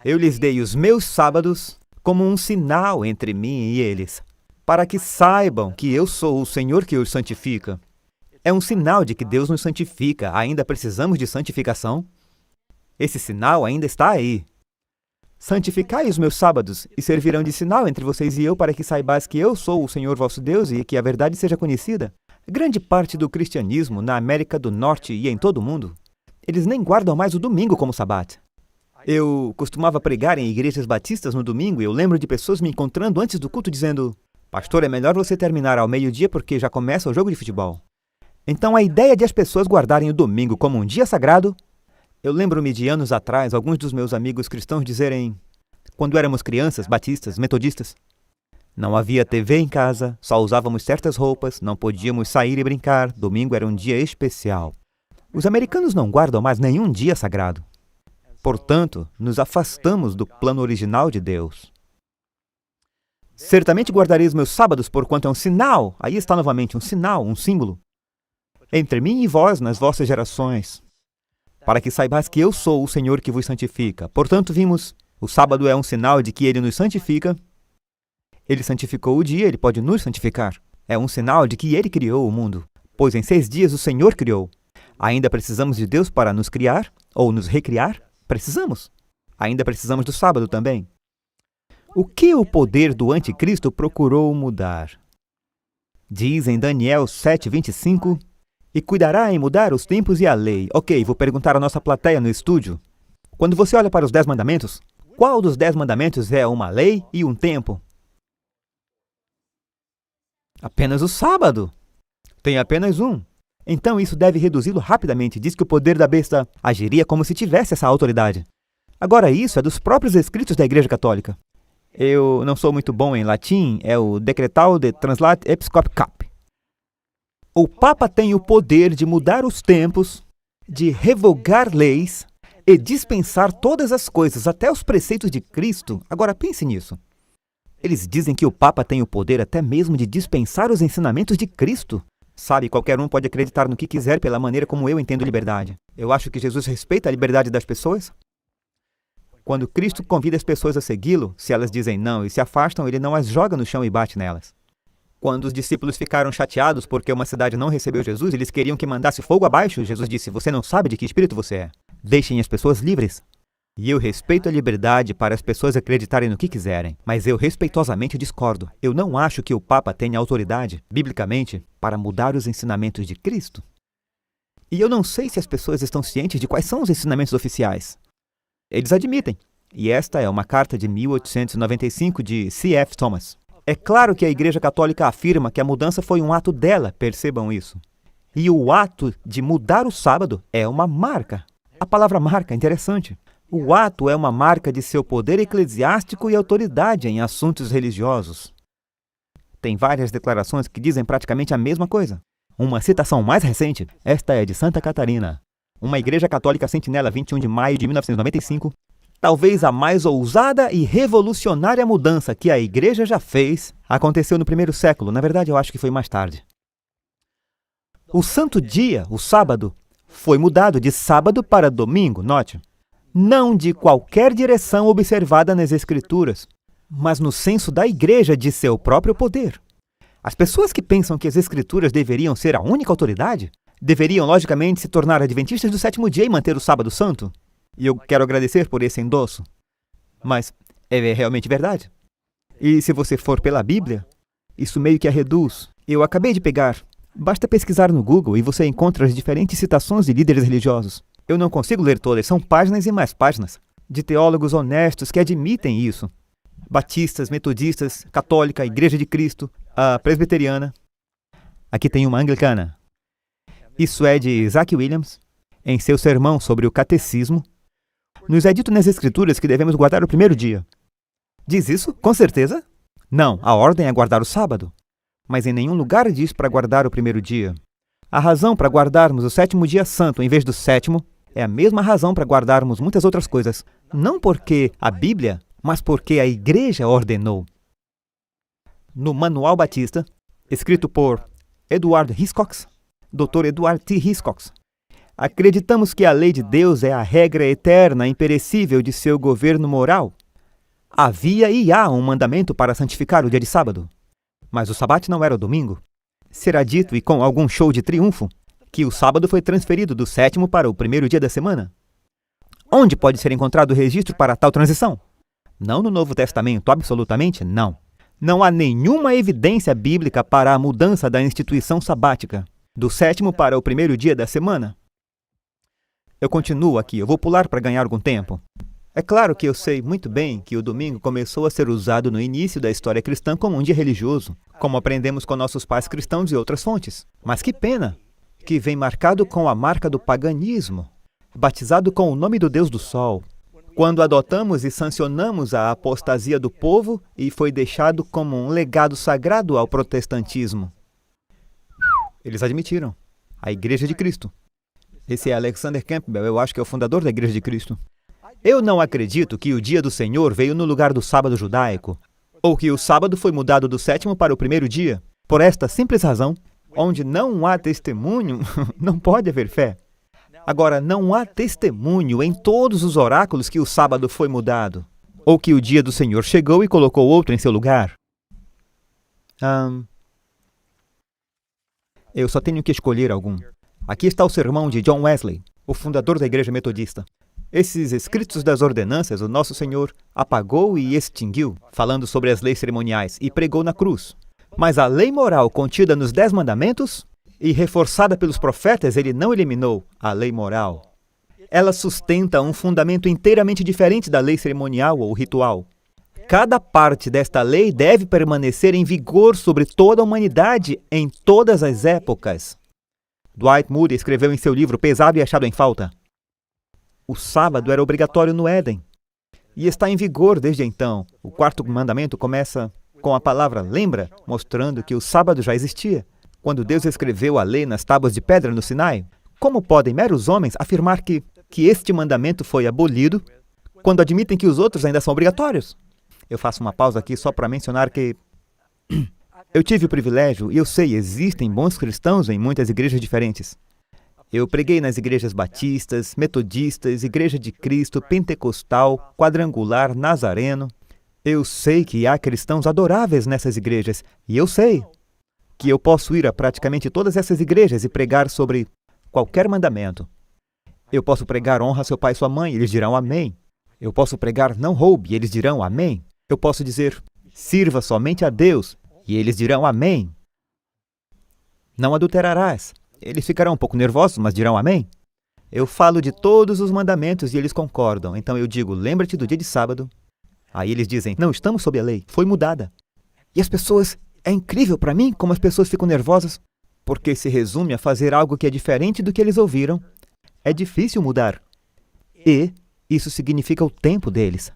Eu lhes dei os meus sábados como um sinal entre mim e eles, para que saibam que eu sou o Senhor que os santifica. É um sinal de que Deus nos santifica. Ainda precisamos de santificação? Esse sinal ainda está aí. Santificai os meus sábados e servirão de sinal entre vocês e eu, para que saibais que eu sou o Senhor vosso Deus e que a verdade seja conhecida. Grande parte do cristianismo na América do Norte e em todo o mundo, eles nem guardam mais o domingo como sabate. Eu costumava pregar em igrejas batistas no domingo e eu lembro de pessoas me encontrando antes do culto dizendo: pastor, é melhor você terminar ao meio-dia porque já começa o jogo de futebol. Então a ideia de as pessoas guardarem o domingo como um dia sagrado, eu lembro-me de anos atrás, alguns dos meus amigos cristãos dizerem, quando éramos crianças, batistas, metodistas, não havia TV em casa, só usávamos certas roupas, não podíamos sair e brincar, domingo era um dia especial. Os americanos não guardam mais nenhum dia sagrado. Portanto, nos afastamos do plano original de Deus. Certamente guardarei os meus sábados, porquanto é um sinal, aí está novamente um sinal, um símbolo, entre mim e vós nas vossas gerações, para que saibais que eu sou o Senhor que vos santifica. Portanto, vimos, o sábado é um sinal de que Ele nos santifica. Ele santificou o dia, Ele pode nos santificar. É um sinal de que Ele criou o mundo, pois em 6 dias o Senhor criou. Ainda precisamos de Deus para nos criar ou nos recriar? Precisamos. Ainda precisamos do sábado também. O que o poder do anticristo procurou mudar? Diz em Daniel 7:25, e cuidará em mudar os tempos e a lei. Ok, vou perguntar à nossa plateia no estúdio. Quando você olha para os 10 mandamentos, qual dos 10 mandamentos é uma lei e um tempo? Apenas o sábado. Tem apenas um. Então isso deve reduzi-lo rapidamente. Diz que o poder da besta agiria como se tivesse essa autoridade. Agora isso é dos próprios escritos da Igreja Católica. Eu não sou muito bom em latim, é o Decretal de Translate Episcopi Cap. O Papa tem o poder de mudar os tempos, de revogar leis e dispensar todas as coisas, até os preceitos de Cristo. Agora pense nisso. Eles dizem que o Papa tem o poder até mesmo de dispensar os ensinamentos de Cristo. Sabe, qualquer um pode acreditar no que quiser pela maneira como eu entendo liberdade. Eu acho que Jesus respeita a liberdade das pessoas. Quando Cristo convida as pessoas a segui-lo, se elas dizem não e se afastam, ele não as joga no chão e bate nelas. Quando os discípulos ficaram chateados porque uma cidade não recebeu Jesus, eles queriam que mandasse fogo abaixo. Jesus disse, você não sabe de que espírito você é. Deixem as pessoas livres. E eu respeito a liberdade para as pessoas acreditarem no que quiserem, mas eu respeitosamente discordo. Eu não acho que o Papa tenha autoridade, biblicamente, para mudar os ensinamentos de Cristo. E eu não sei se as pessoas estão cientes de quais são os ensinamentos oficiais. Eles admitem. E esta é uma carta de 1895 de C.F. Thomas. É claro que a Igreja Católica afirma que a mudança foi um ato dela, percebam isso. E o ato de mudar o sábado é uma marca. A palavra marca é interessante. O ato é uma marca de seu poder eclesiástico e autoridade em assuntos religiosos. Tem várias declarações que dizem praticamente a mesma coisa. Uma citação mais recente, esta é de Santa Catarina. Uma igreja católica sentinela, 21 de maio de 1995. Talvez a mais ousada e revolucionária mudança que a igreja já fez aconteceu no 1º século. Na verdade, eu acho que foi mais tarde. O santo dia, o sábado, foi mudado de sábado para domingo, note. Não de qualquer direção observada nas Escrituras, mas no senso da igreja de seu próprio poder. As pessoas que pensam que as Escrituras deveriam ser a única autoridade, deveriam, logicamente, se tornar adventistas do 7º dia e manter o sábado santo. E eu quero agradecer por esse endosso. Mas é realmente verdade. E se você for pela Bíblia, isso meio que a reduz. Eu acabei de pegar. Basta pesquisar no Google e você encontra as diferentes citações de líderes religiosos. Eu não consigo ler todas, são páginas e mais páginas, de teólogos honestos que admitem isso. Batistas, metodistas, católica, Igreja de Cristo, a presbiteriana. Aqui tem uma anglicana. Isso é de Isaac Williams, em seu sermão sobre o catecismo. Nos é dito nas Escrituras que devemos guardar o 1º dia. Diz isso? Com certeza? Não, a ordem é guardar o sábado. Mas em nenhum lugar diz para guardar o primeiro dia. A razão para guardarmos o sétimo dia santo em vez do sétimo é a mesma razão para guardarmos muitas outras coisas. Não porque a Bíblia, mas porque a Igreja ordenou. No Manual Batista, escrito por Edward Hiscox, Dr. Edward T. Hiscox, acreditamos que a lei de Deus é a regra eterna, imperecível de seu governo moral. Havia e há um mandamento para santificar o dia de sábado. Mas o sabate não era o domingo. Será dito, e com algum show de triunfo, que o sábado foi transferido do sétimo para o primeiro dia da semana. Onde pode ser encontrado o registro para tal transição? Não no Novo Testamento, absolutamente não. Não há nenhuma evidência bíblica para a mudança da instituição sabática, do sétimo para o primeiro dia da semana. Eu continuo aqui, eu vou pular para ganhar algum tempo. É claro que eu sei muito bem que o domingo começou a ser usado no início da história cristã como um dia religioso, como aprendemos com nossos pais cristãos e outras fontes. Mas que pena que vem marcado com a marca do paganismo, batizado com o nome do Deus do Sol, quando adotamos e sancionamos a apostasia do povo e foi deixado como um legado sagrado ao protestantismo. Eles admitiram. A Igreja de Cristo. Esse é Alexander Campbell, eu acho que é o fundador da Igreja de Cristo. Eu não acredito que o dia do Senhor veio no lugar do sábado judaico, ou que o sábado foi mudado do sétimo para o primeiro dia. Por esta simples razão, onde não há testemunho, não pode haver fé. Agora, não há testemunho em todos os oráculos que o sábado foi mudado, ou que o dia do Senhor chegou e colocou outro em seu lugar. Eu só tenho que escolher algum. Aqui está o sermão de John Wesley, o fundador da Igreja Metodista. Esses escritos das ordenanças o nosso Senhor apagou e extinguiu, falando sobre as leis cerimoniais, e pregou na cruz. Mas a lei moral contida nos 10 mandamentos e reforçada pelos profetas, ele não eliminou a lei moral. Ela sustenta um fundamento inteiramente diferente da lei cerimonial ou ritual. Cada parte desta lei deve permanecer em vigor sobre toda a humanidade em todas as épocas. Dwight Moody escreveu em seu livro Pesado e Achado em Falta. O sábado era obrigatório no Éden e está em vigor desde então. O 4º mandamento começa com a palavra lembra, mostrando que o sábado já existia. Quando Deus escreveu a lei nas tábuas de pedra no Sinai, como podem meros homens afirmar que este mandamento foi abolido quando admitem que os outros ainda são obrigatórios? Eu faço uma pausa aqui só para mencionar que eu tive o privilégio, e eu sei, existem bons cristãos em muitas igrejas diferentes. Eu preguei nas igrejas batistas, metodistas, Igreja de Cristo, pentecostal, quadrangular, nazareno. Eu sei que há cristãos adoráveis nessas igrejas, e eu sei que eu posso ir a praticamente todas essas igrejas e pregar sobre qualquer mandamento. Eu posso pregar honra a seu pai e sua mãe, e eles dirão amém. Eu posso pregar não roube, e eles dirão amém. Eu posso dizer sirva somente a Deus, e eles dirão amém. Não adulterarás. Eles ficarão um pouco nervosos, mas dirão amém. Eu falo de todos os mandamentos e eles concordam. Então eu digo, lembra-te do dia de sábado. Aí eles dizem, não, estamos sob a lei, foi mudada. E as pessoas, é incrível para mim como as pessoas ficam nervosas, porque se resume a fazer algo que é diferente do que eles ouviram. É difícil mudar. E isso significa o tempo deles.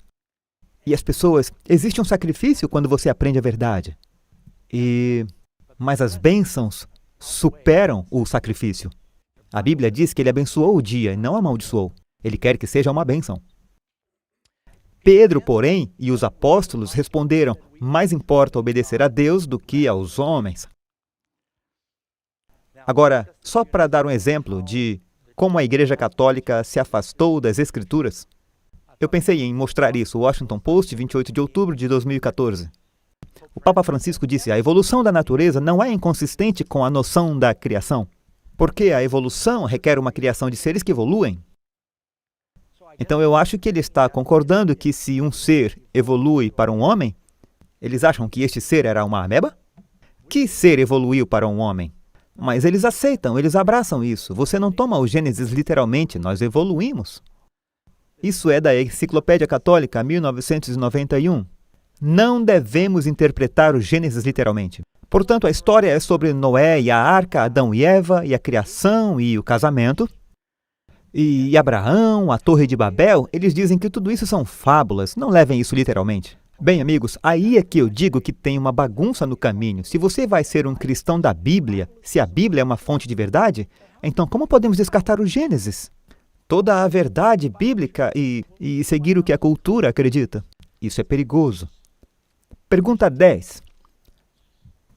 E as pessoas, existe um sacrifício quando você aprende a verdade. Mas as bênçãos superam o sacrifício. A Bíblia diz que ele abençoou o dia e não amaldiçoou. Ele quer que seja uma bênção. Pedro, porém, e os apóstolos responderam, mais importa obedecer a Deus do que aos homens. Agora, só para dar um exemplo de como a Igreja Católica se afastou das Escrituras, eu pensei em mostrar isso, Washington Post, 28 de outubro de 2014. O Papa Francisco disse, a evolução da natureza não é inconsistente com a noção da criação, porque a evolução requer uma criação de seres que evoluem. Então eu acho que ele está concordando que se um ser evolui para um homem, eles acham que este ser era uma ameba? Que ser evoluiu para um homem? Mas eles aceitam, eles abraçam isso. Você não toma o Gênesis literalmente, nós evoluímos. Isso é da Enciclopédia Católica, 1991. Não devemos interpretar o Gênesis literalmente. Portanto, a história é sobre Noé e a arca, Adão e Eva, e a criação e o casamento. E Abraão, a Torre de Babel, eles dizem que tudo isso são fábulas, não levem isso literalmente. Bem, amigos, aí é que eu digo que tem uma bagunça no caminho. Se você vai ser um cristão da Bíblia, se a Bíblia é uma fonte de verdade, então como podemos descartar o Gênesis? Toda a verdade bíblica e seguir o que a cultura acredita. Isso é perigoso. Pergunta 10.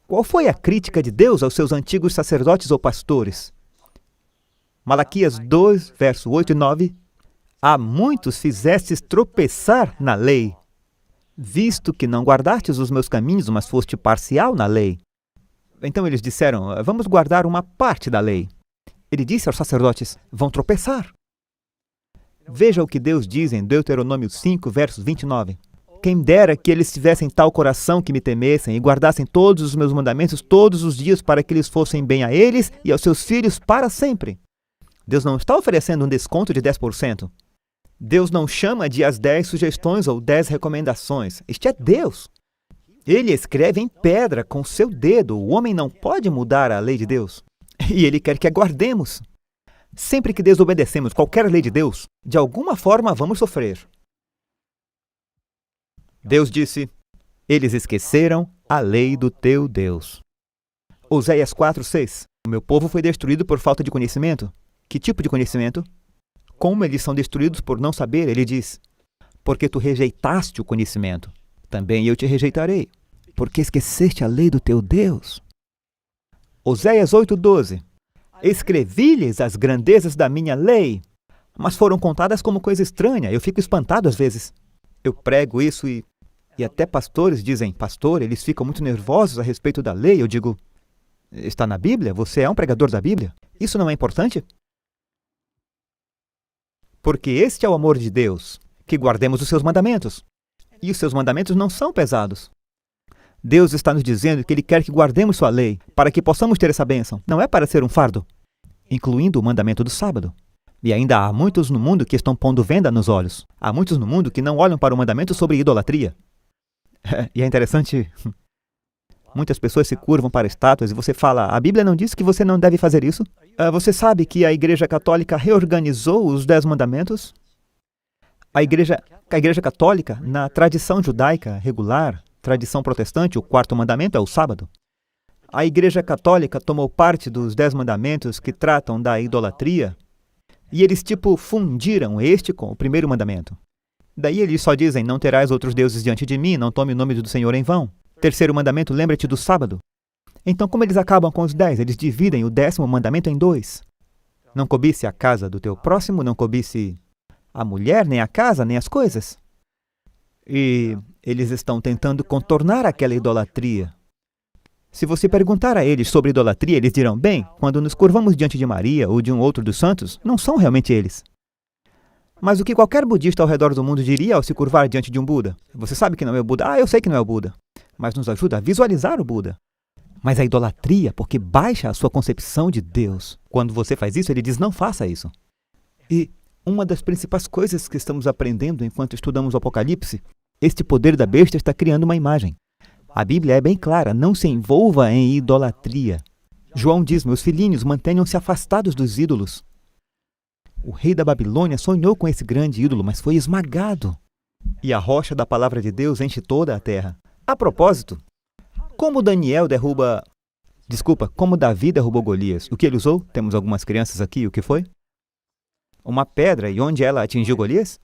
Qual foi a crítica de Deus aos seus antigos sacerdotes ou pastores? Malaquias 2, verso 8 e 9. A muitos fizestes tropeçar na lei, visto que não guardastes os meus caminhos, mas foste parcial na lei. Então eles disseram, vamos guardar uma parte da lei. Ele disse aos sacerdotes, vão tropeçar. Veja o que Deus diz em Deuteronômio 5, versos 29. Quem dera que eles tivessem tal coração que me temessem e guardassem todos os meus mandamentos todos os dias para que eles fossem bem a eles e aos seus filhos para sempre. Deus não está oferecendo um desconto de 10%. Deus não chama de as 10 sugestões ou 10 recomendações. Este é Deus. Ele escreve em pedra com seu dedo. O homem não pode mudar a lei de Deus. E ele quer que aguardemos. Sempre que desobedecemos qualquer lei de Deus, de alguma forma vamos sofrer. Deus disse, eles esqueceram a lei do teu Deus. Oséias 4:6. O meu povo foi destruído por falta de conhecimento. Que tipo de conhecimento? Como eles são destruídos por não saber, ele diz, porque tu rejeitaste o conhecimento, também eu te rejeitarei, porque esqueceste a lei do teu Deus. Oséias 8:12. Escrevi-lhes as grandezas da minha lei, mas foram contadas como coisa estranha. Eu fico espantado às vezes. Eu prego isso e até pastores dizem, pastor, eles ficam muito nervosos a respeito da lei. Eu digo, está na Bíblia? Você é um pregador da Bíblia? Isso não é importante? Porque este é o amor de Deus, que guardemos os seus mandamentos. E os seus mandamentos não são pesados. Deus está nos dizendo que Ele quer que guardemos sua lei, para que possamos ter essa bênção. Não é para ser um fardo, incluindo o mandamento do sábado. E ainda há muitos no mundo que estão pondo venda nos olhos. Há muitos no mundo que não olham para o mandamento sobre idolatria. E é interessante, muitas pessoas se curvam para estátuas e você fala, a Bíblia não diz que você não deve fazer isso? Você sabe que a Igreja Católica reorganizou os 10 mandamentos? A Igreja Católica, na tradição judaica regular, tradição protestante, o 4º mandamento é o sábado. A Igreja Católica tomou parte dos 10 mandamentos que tratam da idolatria e eles fundiram este com o 1º mandamento. Daí eles só dizem, não terás outros deuses diante de mim, não tome o nome do Senhor em vão. 3º mandamento, lembra-te do sábado. Então, como eles acabam com os 10? Eles dividem o 10º mandamento em 2. Não cobice a casa do teu próximo, não cobice a mulher, nem a casa, nem as coisas. E eles estão tentando contornar aquela idolatria. Se você perguntar a eles sobre idolatria, eles dirão, bem, quando nos curvamos diante de Maria ou de um outro dos santos, não são realmente eles. Mas o que qualquer budista ao redor do mundo diria ao se curvar diante de um Buda? Você sabe que não é o Buda? Eu sei que não é o Buda. Mas nos ajuda a visualizar o Buda. Mas a idolatria, porque baixa a sua concepção de Deus. Quando você faz isso, ele diz, não faça isso. E uma das principais coisas que estamos aprendendo enquanto estudamos o Apocalipse, este poder da besta está criando uma imagem. A Bíblia é bem clara, não se envolva em idolatria. João diz, meus filhinhos, mantenham-se afastados dos ídolos. O rei da Babilônia sonhou com esse grande ídolo, mas foi esmagado. E a rocha da palavra de Deus enche toda a terra. A propósito, como Davi derrubou Golias? O que ele usou? Temos algumas crianças aqui, o que foi? Uma pedra, e onde ela atingiu Golias?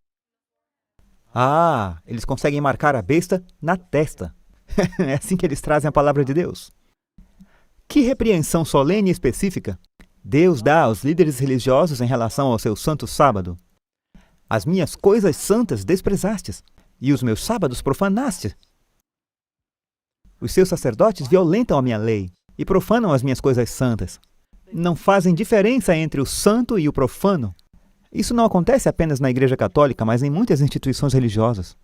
Eles conseguem marcar a besta na testa. É assim que eles trazem a palavra de Deus. Que repreensão solene e específica Deus dá aos líderes religiosos em relação ao seu santo sábado. As minhas coisas santas desprezastes, e os meus sábados profanaste. Os seus sacerdotes violentam a minha lei e profanam as minhas coisas santas. Não fazem diferença entre o santo e o profano. Isso não acontece apenas na Igreja Católica, mas em muitas instituições religiosas.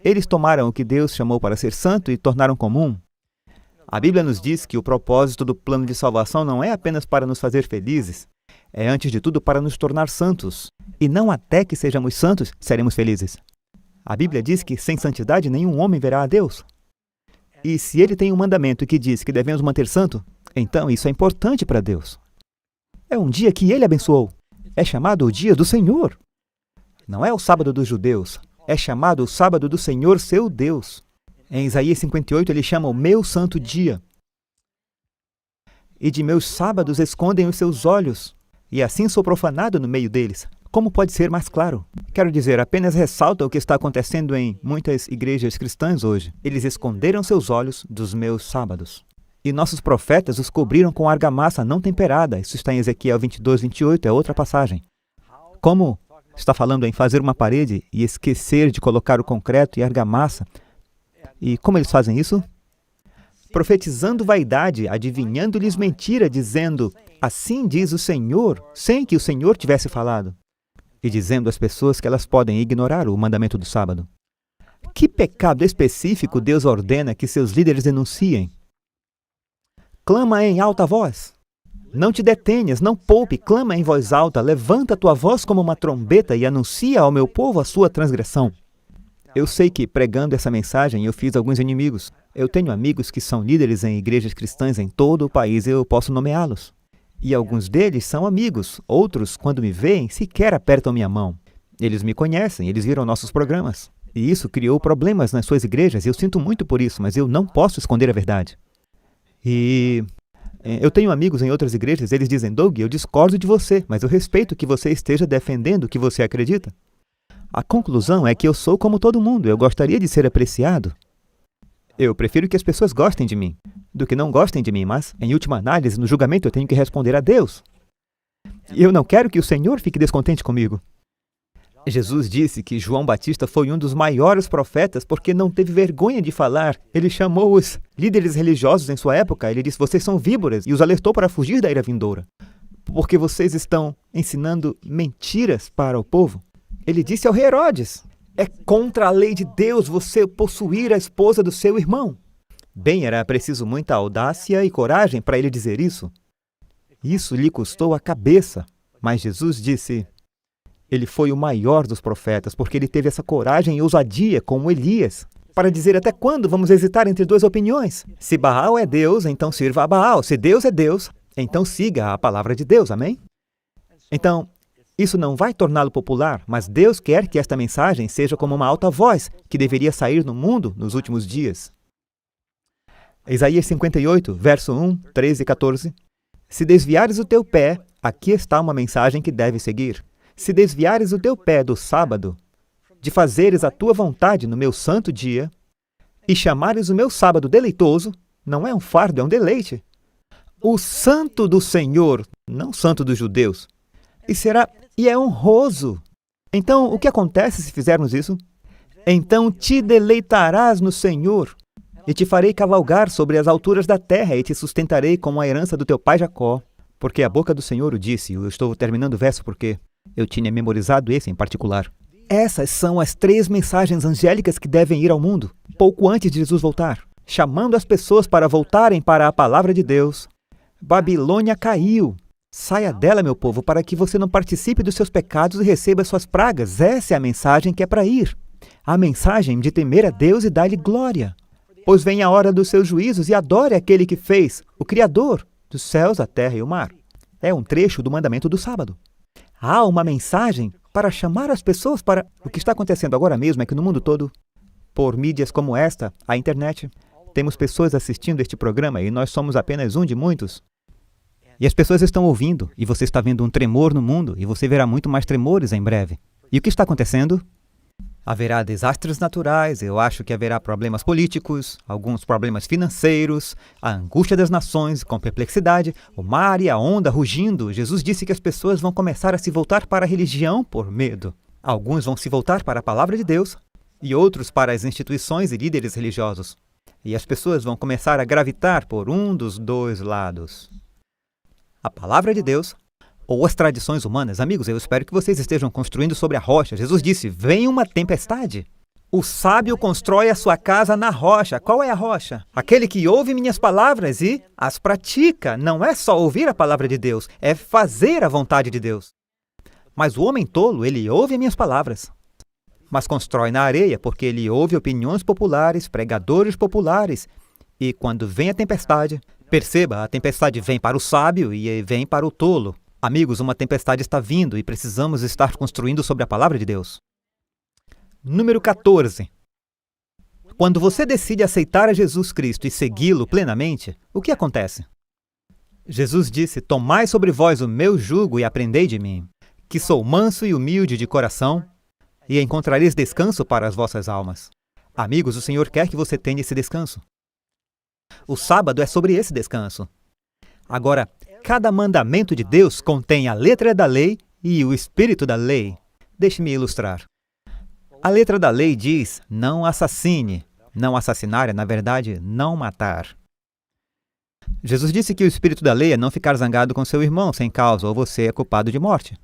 Eles tomaram o que Deus chamou para ser santo e tornaram comum. A Bíblia nos diz que o propósito do plano de salvação não é apenas para nos fazer felizes, é antes de tudo para nos tornar santos. E não até que sejamos santos, seremos felizes. A Bíblia diz que sem santidade nenhum homem verá a Deus. E se ele tem um mandamento que diz que devemos manter santo, então isso é importante para Deus. É um dia que ele abençoou. É chamado o dia do Senhor. Não é o sábado dos judeus. é chamado o sábado do Senhor seu Deus. Em Isaías 58, ele chama o meu santo dia. E de meus sábados escondem os seus olhos, e assim sou profanado no meio deles. Como pode ser mais claro? Quero dizer, apenas ressalta o que está acontecendo em muitas igrejas cristãs hoje. Eles esconderam seus olhos dos meus sábados. E nossos profetas os cobriram com argamassa não temperada. Isso está em Ezequiel 22, 28, é outra passagem. Como está falando em fazer uma parede e esquecer de colocar o concreto e argamassa. E como eles fazem isso? Profetizando vaidade, adivinhando-lhes mentira, dizendo, assim diz o Senhor, sem que o Senhor tivesse falado. E dizendo às pessoas que elas podem ignorar o mandamento do sábado. Que pecado específico Deus ordena que seus líderes denunciem? Clama em alta voz. Não te detenhas, não poupe, clama em voz alta, levanta tua voz como uma trombeta e anuncia ao meu povo a sua transgressão. Eu sei que, pregando essa mensagem, eu fiz alguns inimigos. Eu tenho amigos que são líderes em igrejas cristãs em todo o país e eu posso nomeá-los. E alguns deles são amigos, outros, quando me veem, sequer apertam minha mão. Eles me conhecem, eles viram nossos programas. E isso criou problemas nas suas igrejas, e eu sinto muito por isso, mas eu não posso esconder a verdade. E eu tenho amigos em outras igrejas, eles dizem, Doug, eu discordo de você, mas eu respeito que você esteja defendendo o que você acredita. A conclusão é que eu sou como todo mundo, eu gostaria de ser apreciado. Eu prefiro que as pessoas gostem de mim, do que não gostem de mim, mas, em última análise, no julgamento eu tenho que responder a Deus. E eu não quero que o Senhor fique descontente comigo. Jesus disse que João Batista foi um dos maiores profetas porque não teve vergonha de falar. Ele chamou os líderes religiosos em sua época, ele disse, vocês são víboras, e os alertou para fugir da ira vindoura, porque vocês estão ensinando mentiras para o povo. Ele disse ao rei Herodes, é contra a lei de Deus você possuir a esposa do seu irmão. Bem, era preciso muita audácia e coragem para ele dizer isso. Isso lhe custou a cabeça, mas Jesus disse, ele foi o maior dos profetas, porque ele teve essa coragem e ousadia, como Elias, para dizer até quando vamos hesitar entre duas opiniões. Se Baal é Deus, então sirva a Baal. Se Deus é Deus, então siga a palavra de Deus, amém? Então, isso não vai torná-lo popular, mas Deus quer que esta mensagem seja como uma alta voz que deveria sair no mundo nos últimos dias. Isaías 58, verso 1, 13 e 14. Se desviares o teu pé, aqui está uma mensagem que deve seguir. Se desviares o teu pé do sábado, de fazeres a tua vontade no meu santo dia, e chamares o meu sábado deleitoso, não é um fardo, é um deleite. O santo do Senhor, não santo dos judeus. E é honroso. Então, o que acontece se fizermos isso? Então te deleitarás no Senhor, e te farei cavalgar sobre as alturas da terra, e te sustentarei como a herança do teu pai Jacó. Porque a boca do Senhor o disse. Eu estou terminando o verso porque eu tinha memorizado esse em particular. Essas são as 3 mensagens angélicas que devem ir ao mundo, pouco antes de Jesus voltar, chamando as pessoas para voltarem para a palavra de Deus. Babilônia caiu. Saia dela, meu povo, para que você não participe dos seus pecados e receba suas pragas. Essa é a mensagem que é para ir. A mensagem de temer a Deus e dar-lhe glória. Pois vem a hora dos seus juízos e adore aquele que fez, o Criador dos céus, a terra e o mar. É um trecho do mandamento do sábado. Há uma mensagem para chamar as pessoas para... O que está acontecendo agora mesmo é que no mundo todo, por mídias como esta, a internet, temos pessoas assistindo este programa e nós somos apenas um de muitos. E as pessoas estão ouvindo, e você está vendo um tremor no mundo, e você verá muito mais tremores em breve. E o que está acontecendo? Haverá desastres naturais, eu acho que haverá problemas políticos, alguns problemas financeiros, a angústia das nações com perplexidade, o mar e a onda rugindo. Jesus disse que as pessoas vão começar a se voltar para a religião por medo. Alguns vão se voltar para a palavra de Deus, e outros para as instituições e líderes religiosos. E as pessoas vão começar a gravitar por um dos 2 lados. A palavra de Deus ou as tradições humanas. Amigos, eu espero que vocês estejam construindo sobre a rocha. Jesus disse, vem uma tempestade. O sábio constrói a sua casa na rocha. Qual é a rocha? Aquele que ouve minhas palavras e as pratica. Não é só ouvir a palavra de Deus, é fazer a vontade de Deus. Mas o homem tolo, ele ouve minhas palavras, mas constrói na areia, porque ele ouve opiniões populares, pregadores populares. E quando vem a tempestade, perceba, a tempestade vem para o sábio e vem para o tolo. Amigos, uma tempestade está vindo e precisamos estar construindo sobre a palavra de Deus. Número 14. Quando você decide aceitar a Jesus Cristo e segui-lo plenamente, o que acontece? Jesus disse: "Tomai sobre vós o meu jugo e aprendei de mim, que sou manso e humilde de coração, e encontrareis descanso para as vossas almas." Amigos, o Senhor quer que você tenha esse descanso. O sábado é sobre esse descanso. Agora, cada mandamento de Deus contém a letra da lei e o espírito da lei. Deixe-me ilustrar. A letra da lei diz: não assassine. Não assassinar é, na verdade, não matar. Jesus disse que o espírito da lei é não ficar zangado com seu irmão sem causa, ou você é culpado de morte.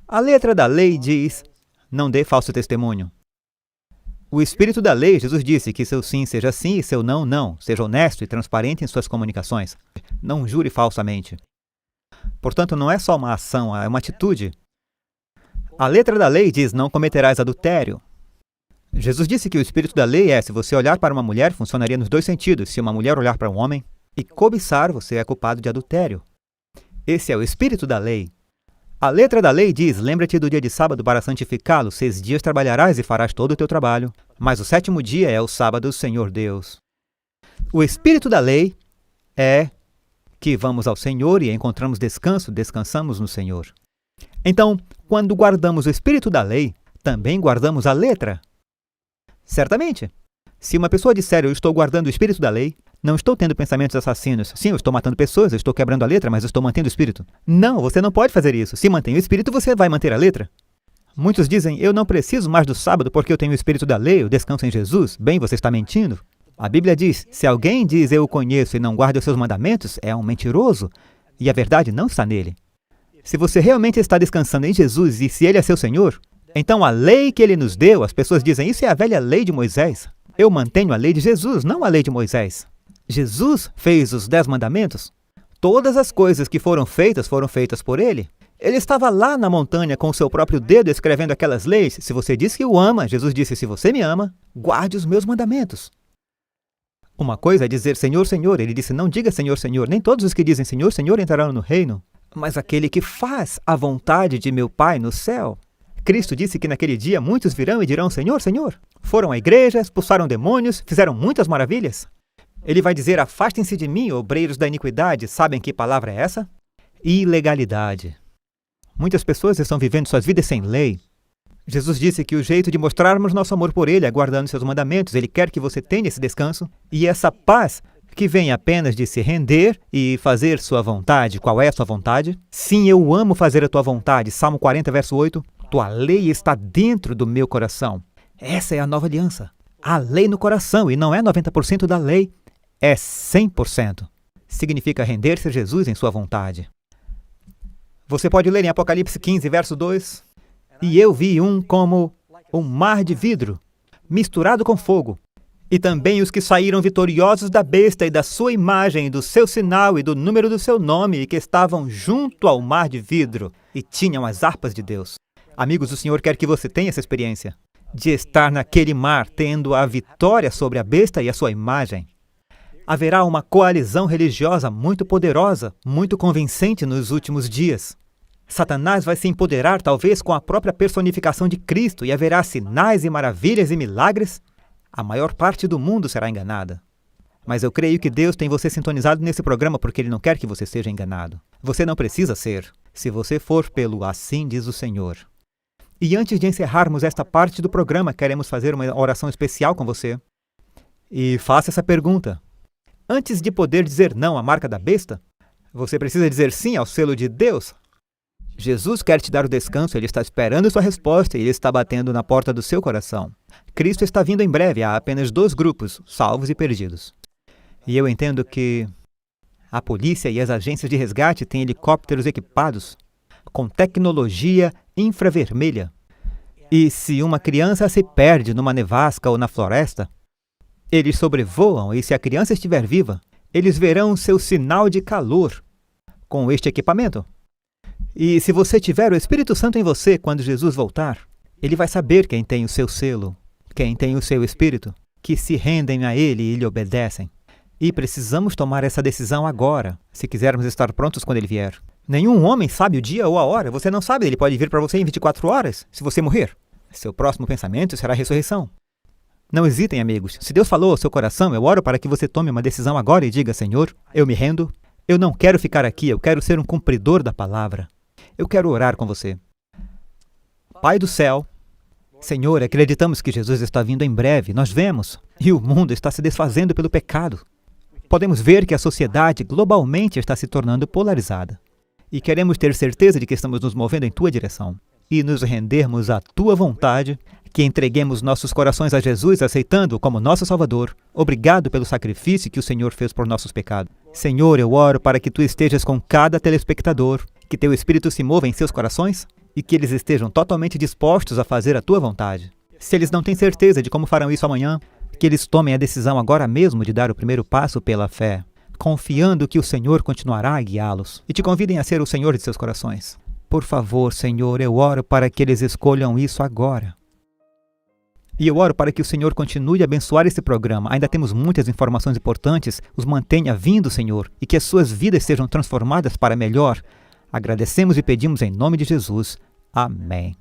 A letra da lei diz: não dê falso testemunho. O espírito da lei, Jesus disse que seu sim seja sim e seu não, não. Seja honesto e transparente em suas comunicações. Não jure falsamente. Portanto, não é só uma ação, é uma atitude. A letra da lei diz: não cometerás adultério. Jesus disse que o espírito da lei é: se você olhar para uma mulher, funcionaria nos dois sentidos. Se uma mulher olhar para um homem e cobiçar, você é culpado de adultério. Esse é o espírito da lei. A letra da lei diz: lembra-te do dia de sábado para santificá-lo. 6 dias trabalharás e farás todo o teu trabalho. Mas o 7º dia é o sábado do Senhor Deus. O espírito da lei é que vamos ao Senhor e encontramos descanso, descansamos no Senhor. Então, quando guardamos o espírito da lei, também guardamos a letra. Certamente. Se uma pessoa disser: eu estou guardando o espírito da lei, não estou tendo pensamentos assassinos. Sim, eu estou matando pessoas, eu estou quebrando a letra, mas eu estou mantendo o espírito. Não, você não pode fazer isso. Se mantém o espírito, você vai manter a letra. Muitos dizem: eu não preciso mais do sábado porque eu tenho o espírito da lei, eu descanso em Jesus. Bem, você está mentindo. A Bíblia diz: se alguém diz eu o conheço e não guarda os seus mandamentos, é um mentiroso, e a verdade não está nele. Se você realmente está descansando em Jesus e se Ele é seu Senhor, então a lei que Ele nos deu, as pessoas dizem: isso é a velha lei de Moisés. Eu mantenho a lei de Jesus, não a lei de Moisés. Jesus fez os 10 mandamentos. Todas as coisas que foram feitas por Ele. Ele estava lá na montanha com o seu próprio dedo escrevendo aquelas leis. Se você diz que o ama, Jesus disse: se você me ama, guarde os meus mandamentos. Uma coisa é dizer Senhor, Senhor. Ele disse: não diga Senhor, Senhor. Nem todos os que dizem Senhor, Senhor entrarão no reino, mas aquele que faz a vontade de meu Pai no céu. Cristo disse que naquele dia muitos virão e dirão Senhor, Senhor. Foram à igreja, expulsaram demônios, fizeram muitas maravilhas. Ele vai dizer: afastem-se de mim, obreiros da iniquidade. Sabem que palavra é essa? Ilegalidade. Muitas pessoas estão vivendo suas vidas sem lei. Jesus disse que o jeito de mostrarmos nosso amor por Ele é guardando seus mandamentos. Ele quer que você tenha esse descanso e essa paz que vem apenas de se render e fazer sua vontade. Qual é a sua vontade? Sim, eu amo fazer a tua vontade. Salmo 40, verso 8. Tua lei está dentro do meu coração. Essa é a nova aliança. A lei no coração, e não é 90% da lei, é 100%. Significa render-se a Jesus em sua vontade. Você pode ler em Apocalipse 15, verso 2. E eu vi como um mar de vidro, misturado com fogo. E também os que saíram vitoriosos da besta e da sua imagem, e do seu sinal e do número do seu nome, e que estavam junto ao mar de vidro, e tinham as harpas de Deus. Amigos, o Senhor quer que você tenha essa experiência de estar naquele mar, tendo a vitória sobre a besta e a sua imagem. Haverá uma coalizão religiosa muito poderosa, muito convincente nos últimos dias. Satanás vai se empoderar talvez com a própria personificação de Cristo e haverá sinais e maravilhas e milagres. A maior parte do mundo será enganada. Mas eu creio que Deus tem você sintonizado nesse programa porque Ele não quer que você seja enganado. Você não precisa ser, se você for pelo assim diz o Senhor. E antes de encerrarmos esta parte do programa, queremos fazer uma oração especial com você. E faça essa pergunta. Antes de poder dizer não à marca da besta, você precisa dizer sim ao selo de Deus. Jesus quer te dar o descanso, Ele está esperando sua resposta e Ele está batendo na porta do seu coração. Cristo está vindo em breve, há apenas 2 grupos, salvos e perdidos. E eu entendo que a polícia e as agências de resgate têm helicópteros equipados com tecnologia infravermelha. E se uma criança se perde numa nevasca ou na floresta, eles sobrevoam e se a criança estiver viva, eles verão seu sinal de calor com este equipamento. E se você tiver o Espírito Santo em você quando Jesus voltar, Ele vai saber quem tem o seu selo, quem tem o seu Espírito, que se rendem a Ele e lhe obedecem. E precisamos tomar essa decisão agora, se quisermos estar prontos quando Ele vier. Nenhum homem sabe o dia ou a hora. Você não sabe, Ele pode vir para você em 24 horas, se você morrer. Seu próximo pensamento será a ressurreição. Não hesitem, amigos. Se Deus falou ao seu coração, eu oro para que você tome uma decisão agora e diga: Senhor, eu me rendo. Eu não quero ficar aqui, eu quero ser um cumpridor da palavra. Eu quero orar com você. Pai do céu, Senhor, acreditamos que Jesus está vindo em breve. Nós vemos, e o mundo está se desfazendo pelo pecado. Podemos ver que a sociedade globalmente está se tornando polarizada. E queremos ter certeza de que estamos nos movendo em Tua direção. E nos rendermos à Tua vontade, que entreguemos nossos corações a Jesus, aceitando-o como nosso Salvador. Obrigado pelo sacrifício que o Senhor fez por nossos pecados. Senhor, eu oro para que Tu estejas com cada telespectador, que Teu Espírito se mova em seus corações e que eles estejam totalmente dispostos a fazer a Tua vontade. Se eles não têm certeza de como farão isso amanhã, que eles tomem a decisão agora mesmo de dar o primeiro passo pela fé, confiando que o Senhor continuará a guiá-los, e te convidem a ser o Senhor de seus corações. Por favor, Senhor, eu oro para que eles escolham isso agora. E eu oro para que o Senhor continue a abençoar esse programa. Ainda temos muitas informações importantes. Os mantenha vindo, Senhor, e que as suas vidas sejam transformadas para melhor. Agradecemos e pedimos em nome de Jesus. Amém.